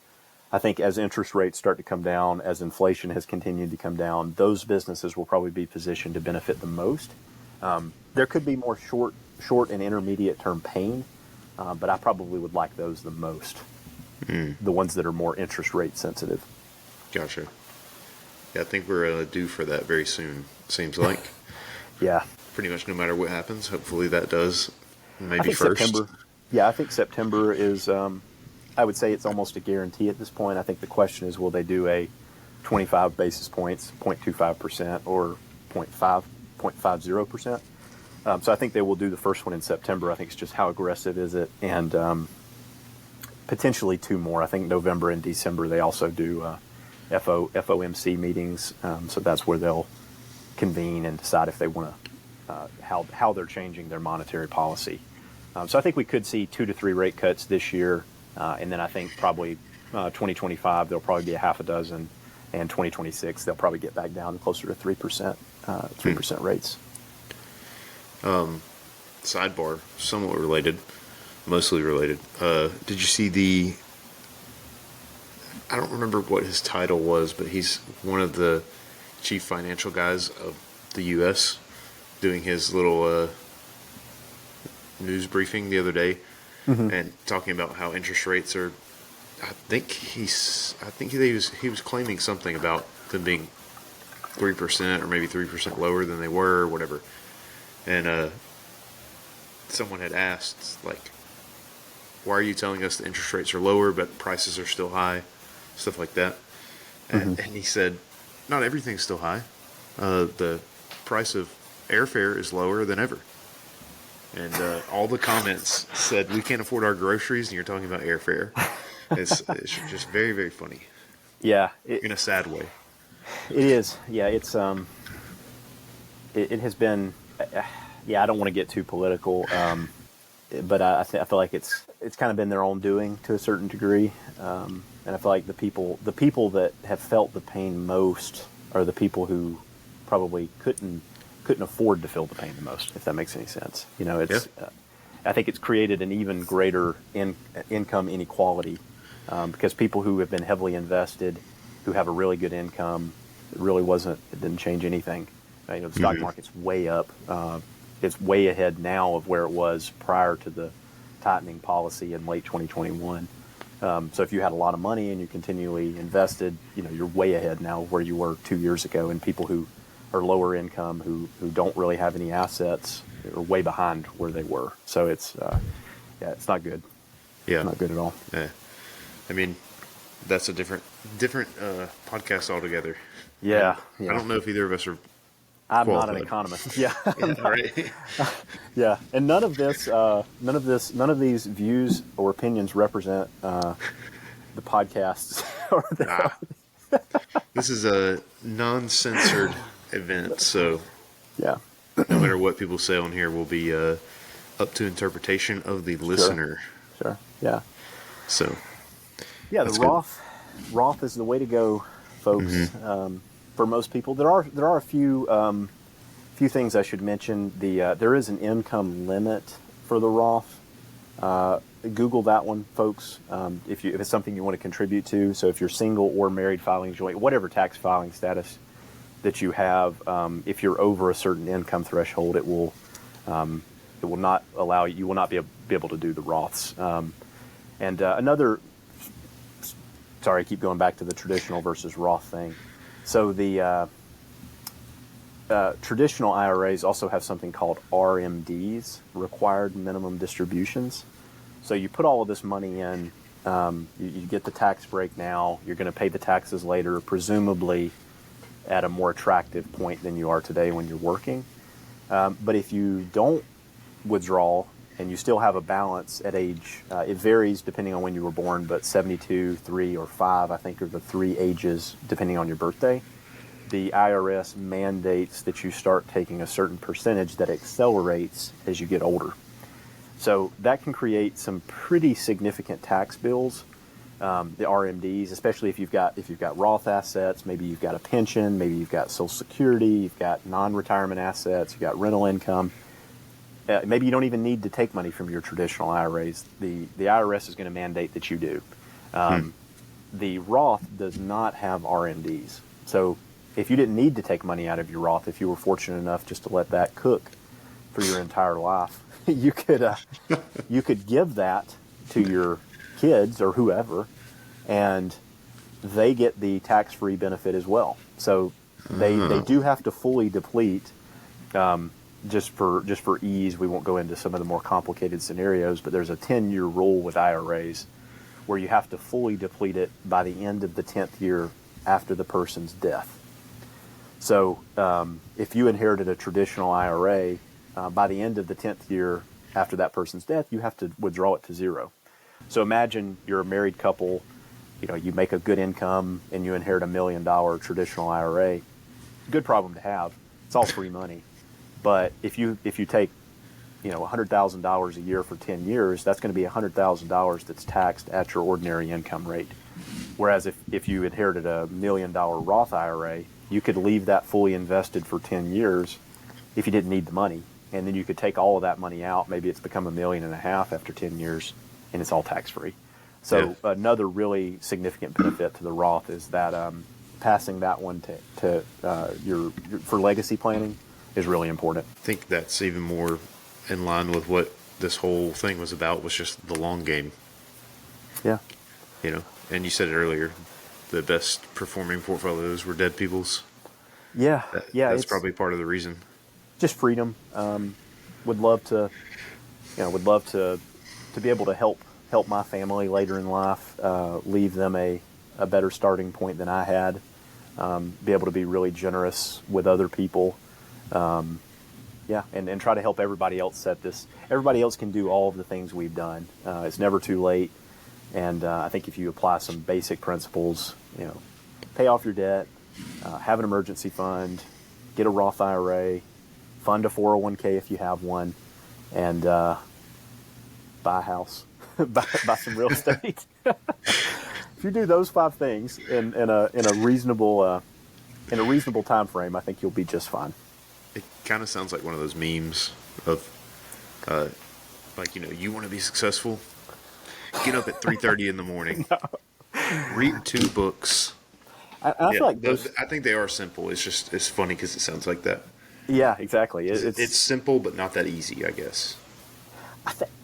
I think as interest rates start to come down, as inflation has continued to come down, those businesses will probably be positioned to benefit the most. There could be more short and intermediate term pain, but I probably would like those the most. The ones that are more interest rate sensitive. Gotcha. Yeah, I think we're due for that very soon, seems like. Yeah. Pretty much no matter what happens. Hopefully that does maybe I think first. I think September is, I would say it's almost a guarantee at this point. I think the question is, will they do a 25 basis points, 0.25% or 0.50%? So I think they will do the first one in September. I think it's just how aggressive is it? And potentially two more. I think November and December they also do FOMC meetings. So that's where they'll convene and decide if they want to, how they're changing their monetary policy. So I think we could see 2 to 3 rate cuts this year. And then I think probably 2025, there'll probably be a half a dozen. And 2026, they'll probably get back down closer to 3% rates. Sidebar, somewhat related, mostly related. Did you see I don't remember what his title was, but he's one of the chief financial guys of the U.S. doing his little news briefing the other day, and talking about how interest rates are. I think he was claiming something about them being 3% or maybe 3% lower than they were, or whatever. And someone had asked, like, why are you telling us the interest rates are lower but prices are still high, stuff like that. And he said, not everything's still high. The price of airfare is lower than ever. And all the comments said, we can't afford our groceries, and you're talking about airfare. It's just very, very funny. Yeah. In a sad way. It is. Yeah, it's it has been. I don't want to get too political, but I feel like it's kind of been their own doing to a certain degree, and I feel like the people that have felt the pain most are the people who probably couldn't afford to feel the pain the most, if that makes any sense. You know, it's. Yeah. I think it's created an even greater income inequality because people who have been heavily invested, who have a really good income, it didn't change anything. The stock market's way up. It's way ahead now of where it was prior to the tightening policy in late 2021. So if you had a lot of money and you continually invested, you're way ahead now of where you were 2 years ago. And people who are lower income, who don't really have any assets, are way behind where they were. So it's not good. Yeah, it's not good at all. Yeah, I mean, that's a different podcast altogether. Yeah, I don't know if either of us are. I'm qualified. not an economist. Yeah, right. Yeah, and none of these views or opinions represent the podcasts. This is a non-censored event, so yeah. No matter what people say on here will be up to interpretation of the listener. Sure. Yeah. So. Yeah, the Roth is the way to go, folks. for most people. There are a few things I should mention. There is an income limit for the Roth. Google that one, folks, if it's something you want to contribute to. So if you're single or married filing joint, whatever tax filing status that you have, if you're over a certain income threshold, it will not allow you will not be able to do the Roths. Sorry, I keep going back to the traditional versus Roth thing. So the traditional IRAs also have something called RMDs, required minimum distributions. So you put all of this money in, you get the tax break now, you're going to pay the taxes later, presumably at a more attractive point than you are today when you're working. But if you don't withdraw and you still have a balance at age, it varies depending on when you were born, but 72, 3, or 5, I think, are the 3 ages depending on your birthday. The IRS mandates that you start taking a certain percentage that accelerates as you get older. So that can create some pretty significant tax bills, the RMDs, especially if you've got Roth assets, maybe you've got a pension, maybe you've got Social Security, you've got non-retirement assets, you've got rental income. Maybe you don't even need to take money from your traditional IRAs. The IRS is going to mandate that you do. The Roth does not have RMDs. So if you didn't need to take money out of your Roth, if you were fortunate enough just to let that cook for your entire life, you could give that to your kids or whoever, and they get the tax-free benefit as well. So they do have to fully deplete. Just for ease, we won't go into some of the more complicated scenarios, but there's a 10-year rule with IRAs where you have to fully deplete it by the end of the 10th year after the person's death. So if you inherited a traditional IRA, by the end of the 10th year after that person's death, you have to withdraw it to zero. So imagine you're a married couple, you make a good income and you inherit $1 million traditional IRA. Good problem to have. It's all free money. But if you take, $100,000 a year for 10 years, that's going to be $100,000 that's taxed at your ordinary income rate. Whereas if you inherited a $1 million Roth IRA, you could leave that fully invested for 10 years if you didn't need the money. And then you could take all of that money out. Maybe it's become $1.5 million after 10 years, and it's all tax-free. So Another really significant benefit to the Roth is that passing that one to your for legacy planning is really important. I think that's even more in line with what this whole thing was about, was just the long game. Yeah. And you said it earlier, the best performing portfolios were dead people's. Yeah. That's probably part of the reason. Just freedom. Would love to be able to help my family later in life, leave them a better starting point than I had, be able to be really generous with other people. And try to help everybody else set this. Everybody else can do all of the things we've done. It's never too late. And I think if you apply some basic principles, pay off your debt, have an emergency fund, get a Roth IRA, fund a 401k if you have one, and buy a house, buy some real estate. If you do those 5 things in a reasonable time frame, I think you'll be just fine. It kind of sounds like one of those memes of, you want to be successful? Get up at 3:30 in the morning. No. Read 2 books. I feel like I think they are simple. It's funny because it sounds like that. Yeah, exactly. It's simple, but not that easy, I guess.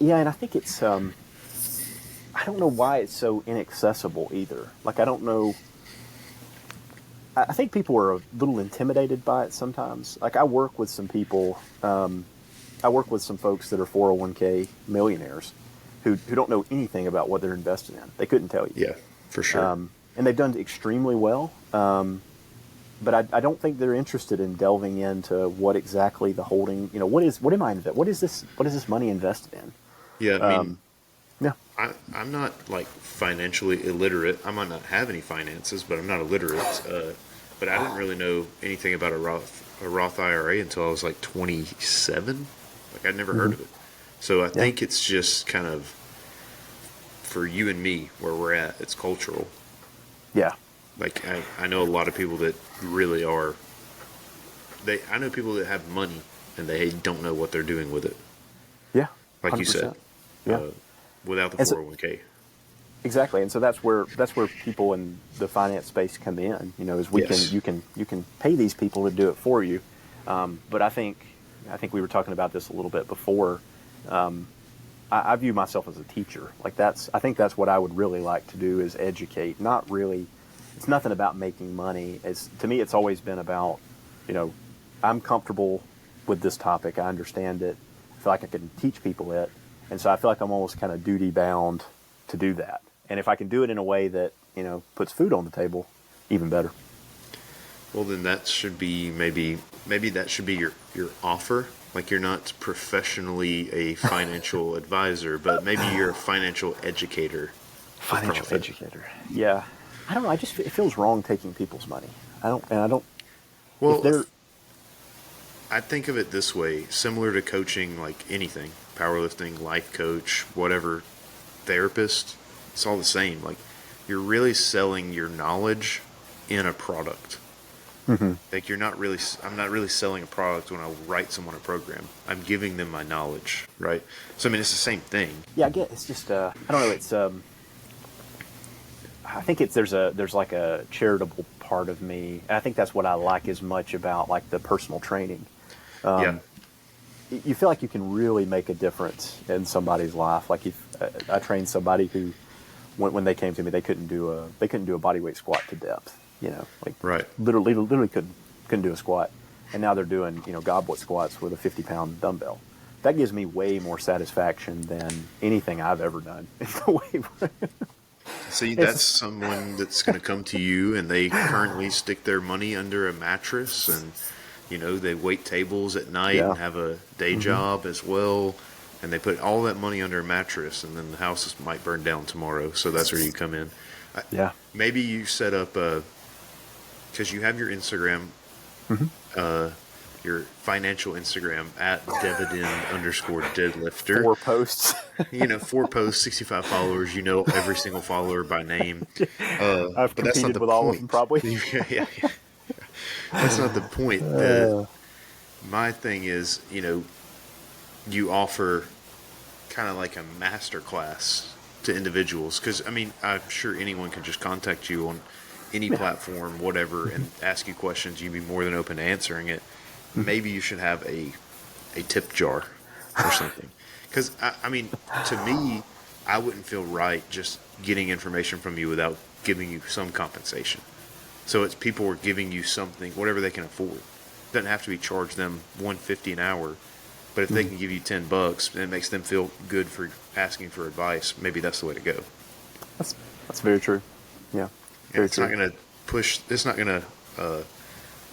And I think it's. I don't know why it's so inaccessible either. Like, I don't know. I think people are a little intimidated by it sometimes. Like, I work with some people. I work with some folks that are 401k millionaires who don't know anything about what they're invested in. They couldn't tell you. Yeah, for sure. And they've done extremely well. But I don't think they're interested in delving into what exactly the holding. What is this money invested in? Yeah, I mean, yeah. I'm not financially illiterate. I might not have any finances, but I'm not illiterate. But I didn't really know anything about a Roth IRA until I was 27. I'd never heard of it. So I think it's just kind of, for you and me, where we're at, it's cultural. Yeah. Like I know a lot of people that really are. I know people that have money and they don't know what they're doing with it. Yeah, Like you 100%. said, Yeah, without the and so, 401k. exactly. And so that's where people in the finance space come in. You know, is Yes. you can pay these people to do it for you. But I think we were talking about this a little bit before. I view myself as a teacher. Like I think that's what I would really like to do is educate. Not really. It's nothing about making money. To me, it's always been about, you know, I'm comfortable with this topic. I understand it. I feel like I can teach people it, and so I feel like I'm almost kind of duty bound to do that. And if I can do it in a way that, you know, puts food on the table, even better. Well, then that should be maybe that should be your offer. Like you're not professionally a financial advisor, but maybe you're a financial educator. For Financial profit. educator. Yeah. I don't know. It feels wrong taking people's money. I don't. If Well, they're I think of it this way, similar to coaching like anything, powerlifting, life coach, whatever, therapist, it's all the same. Like you're really selling your knowledge in a product. Like I'm not really selling a product when I write someone a program. I'm giving them my knowledge, right? So I mean, it's the same thing. yeah, I get it's just I don't know. It's I think there's like a charitable part of me, and I think that's what I like as much about like the personal training. Yeah, You feel like you can really make a difference in somebody's life. Like if I trained somebody who, when they came to me, they couldn't do a bodyweight squat to depth. You know, like right. literally couldn't do a squat, and now they're doing, you know, goblet squats with a 50-pound dumbbell. That gives me way more satisfaction than anything I've ever done. See, that's someone that's going to come to you and they currently stick their money under a mattress and, you know, they wait tables at night Yeah. and have a day job as well. And they put all that money under a mattress and then the house might burn down tomorrow. So that's where you come in. Yeah. Maybe you set up because you have your Instagram, your financial Instagram at dividend_deadlifter. 4 posts. You know, 4 posts, 65 followers. You know every single follower by name. I've But that's not competed the with point. all of them probably. Yeah. That's not the point. My thing is, you know, you offer kind of like a master class to individuals. Because, I mean, I'm sure anyone can just contact you on any platform, whatever, and ask you questions. You'd be more than open to answering it. Maybe you should have a tip jar or something. Because, I mean, to me, I wouldn't feel right just getting information from you without giving you some compensation. So it's people are giving you something, whatever they can afford. It doesn't have to be charge them $150 an hour, but if they can give you $10 and it makes them feel good for asking for advice, maybe that's the way to go. That's very true. Yeah. And it's not going to push. It's not going to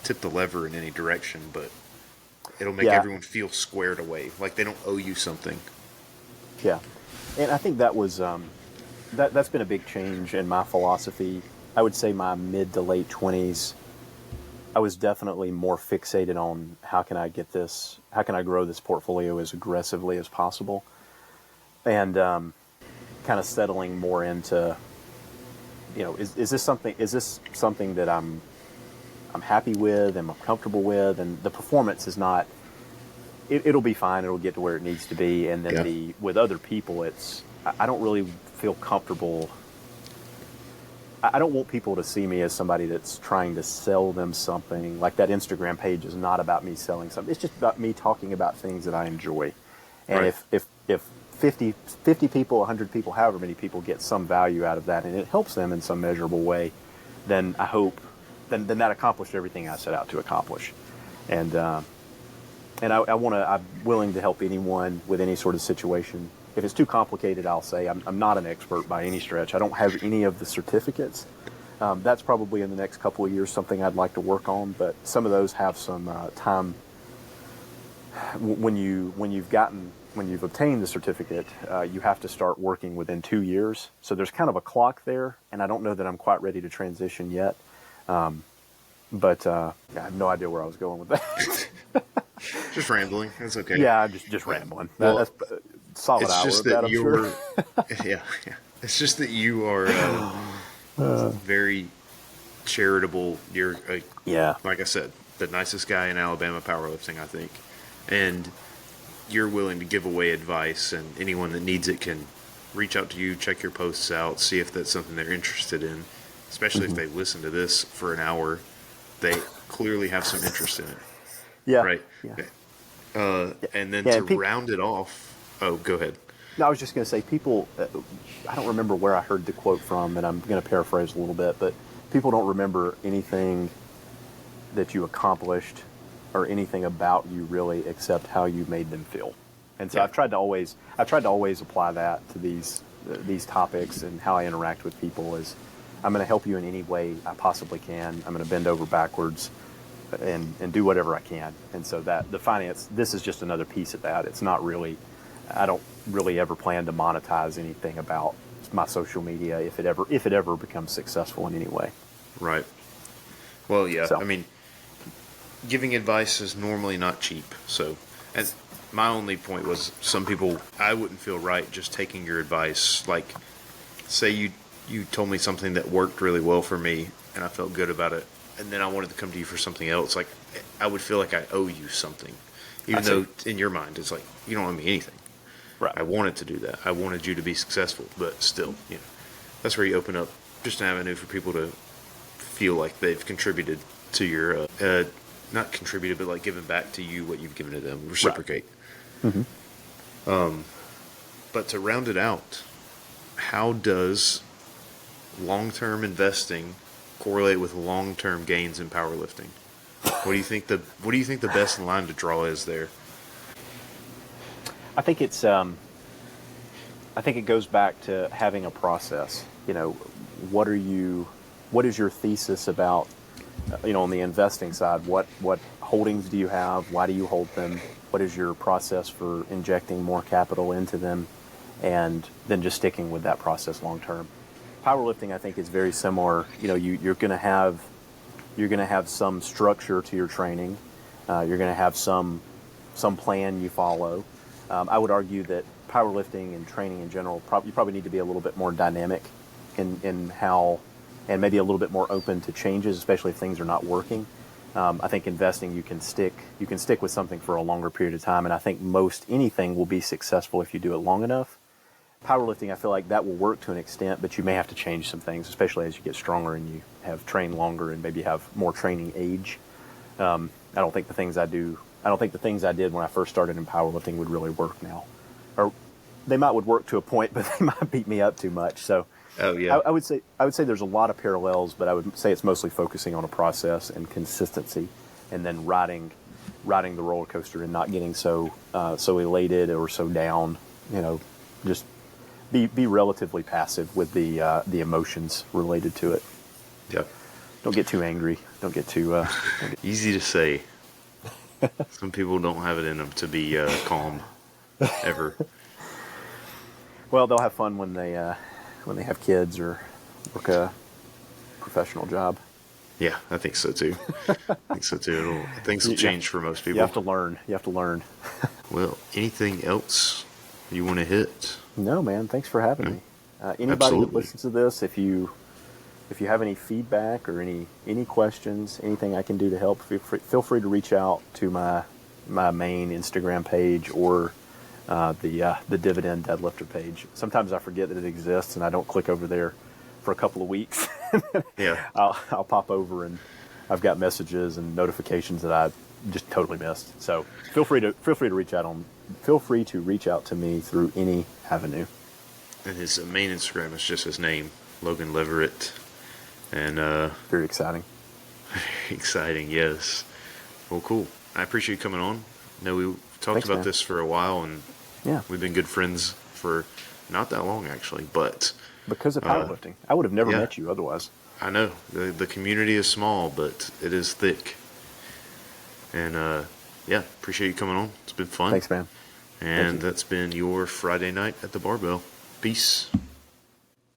tip the lever in any direction, but it'll make everyone feel squared away, like they don't owe you something. Yeah, and I think that was that's been a big change in my philosophy. I would say my mid to late 20s, I was definitely more fixated on how can I grow this portfolio as aggressively as possible, and kind of settling more into, you know, is this something that I'm happy with and I'm comfortable with, and the performance is not. It'll be fine. It'll get to where it needs to be, and then with other people, I don't really feel comfortable. I don't want people to see me as somebody that's trying to sell them something. Like that Instagram page is not about me selling something. It's just about me talking about things that I enjoy. And Right. if 50 people, 100 people, however many people get some value out of that, and it helps them in some measurable way, then I hope then that accomplished everything I set out to accomplish. And I'm willing to help anyone with any sort of situation. If it's too complicated, I'll say I'm not an expert by any stretch. I don't have any of the certificates. That's probably in the next couple of years something I'd like to work on. But some of those have some time. When you've obtained the certificate, you have to start working within 2 years. So there's kind of a clock there, and I don't know that I'm quite ready to transition yet. But I have no idea where I was going with that. Just rambling. That's okay. Yeah, just rambling. Well, That's a solid it's hour just of that, that I'm sure. you're, yeah. It's just that you are very charitable. You're Yeah. like I said, the nicest guy in Alabama powerlifting, I think, and you're willing to give away advice, and anyone that needs it can reach out to you, check your posts out, see if that's something they're interested in. Especially if they listen to this for an hour, they clearly have some interest in it, Yeah. right? Yeah. And then Yeah, to round it off, oh, go ahead. No, I was just going to say, people, I don't remember where I heard the quote from, and I'm going to paraphrase a little bit, but people don't remember anything that you accomplished or anything about you really except how you made them feel. And so Yeah. I've tried to always apply that to these topics, and how I interact with people is I'm going to help you in any way I possibly can. I'm going to bend over backwards and do whatever I can. And so that the finance, this is just another piece of that. It's not really, I don't really ever plan to monetize anything about my social media if it ever becomes successful in any way. Right. Well, yeah. So. I mean, giving advice is normally not cheap. So, and my only point was, some people, I wouldn't feel right just taking your advice. Like, say you told me something that worked really well for me, and I felt good about it, and then I wanted to come to you for something else. Like, I would feel like I owe you something, even though in your mind it's like you don't owe me anything. Right. I wanted to do that. I wanted you to be successful, but still, that's where you open up just an avenue for people to feel like they've contributed to your, not contributed, but like given back to you what you've given to them. Reciprocate. Right. Mm-hmm. But to round it out, how does long-term investing correlate with long-term gains in powerlifting? What do you think the best line to draw is there? I think it's. I think it goes back to having a process. What is your thesis about? On the investing side, what holdings do you have? Why do you hold them? What is your process for injecting more capital into them, and then just sticking with that process long term? Powerlifting, I think, is very similar. You're going to have some structure to your training. You're going to have some plan you follow. I would argue that powerlifting and training in general, you probably need to be a little bit more dynamic in how, and maybe a little bit more open to changes, especially if things are not working. I think investing, you can stick with something for a longer period of time, and I think most anything will be successful if you do it long enough. Powerlifting, I feel like that will work to an extent, but you may have to change some things, especially as you get stronger and you have trained longer and maybe have more training age. I don't think the things I did when I first started in powerlifting would really work now, or they would work to a point, but they might beat me up too much. So, oh yeah, I would say there's a lot of parallels, but I would say it's mostly focusing on a process and consistency, and then riding the roller coaster and not getting so elated or so down. Just be relatively passive with the emotions related to it. Yep. Don't get too angry. Don't get too Easy to say. Some people don't have it in them to be calm ever. Well, they'll have fun when they have kids or work a professional job. Yeah, I think so too. Things will change for most people. You have to learn. Well, anything else you want to hit? No, man. Thanks for having me. Anybody Absolutely. that listens to this, if you have any feedback or any questions, anything I can do to help, feel free to reach out to my main Instagram page or the Dividend Deadlifter page. Sometimes I forget that it exists and I don't click over there for a couple of weeks. Yeah. I'll pop over and I've got messages and notifications that I just totally missed. So feel free to reach out to me through any avenue. And his main Instagram is just his name, Logan Leverett. And Very exciting. exciting, yes. Well, cool. I appreciate you coming on. I know we talked Thanks, about man. this for a while, and Yeah. we've been good friends for not that long, actually. But Because of powerlifting. I would have never yeah. met you otherwise. I know the community is small, but it is thick. And yeah, appreciate you coming on. It's been fun. Thanks, man. And that's been your Friday night at the Barbell. Peace.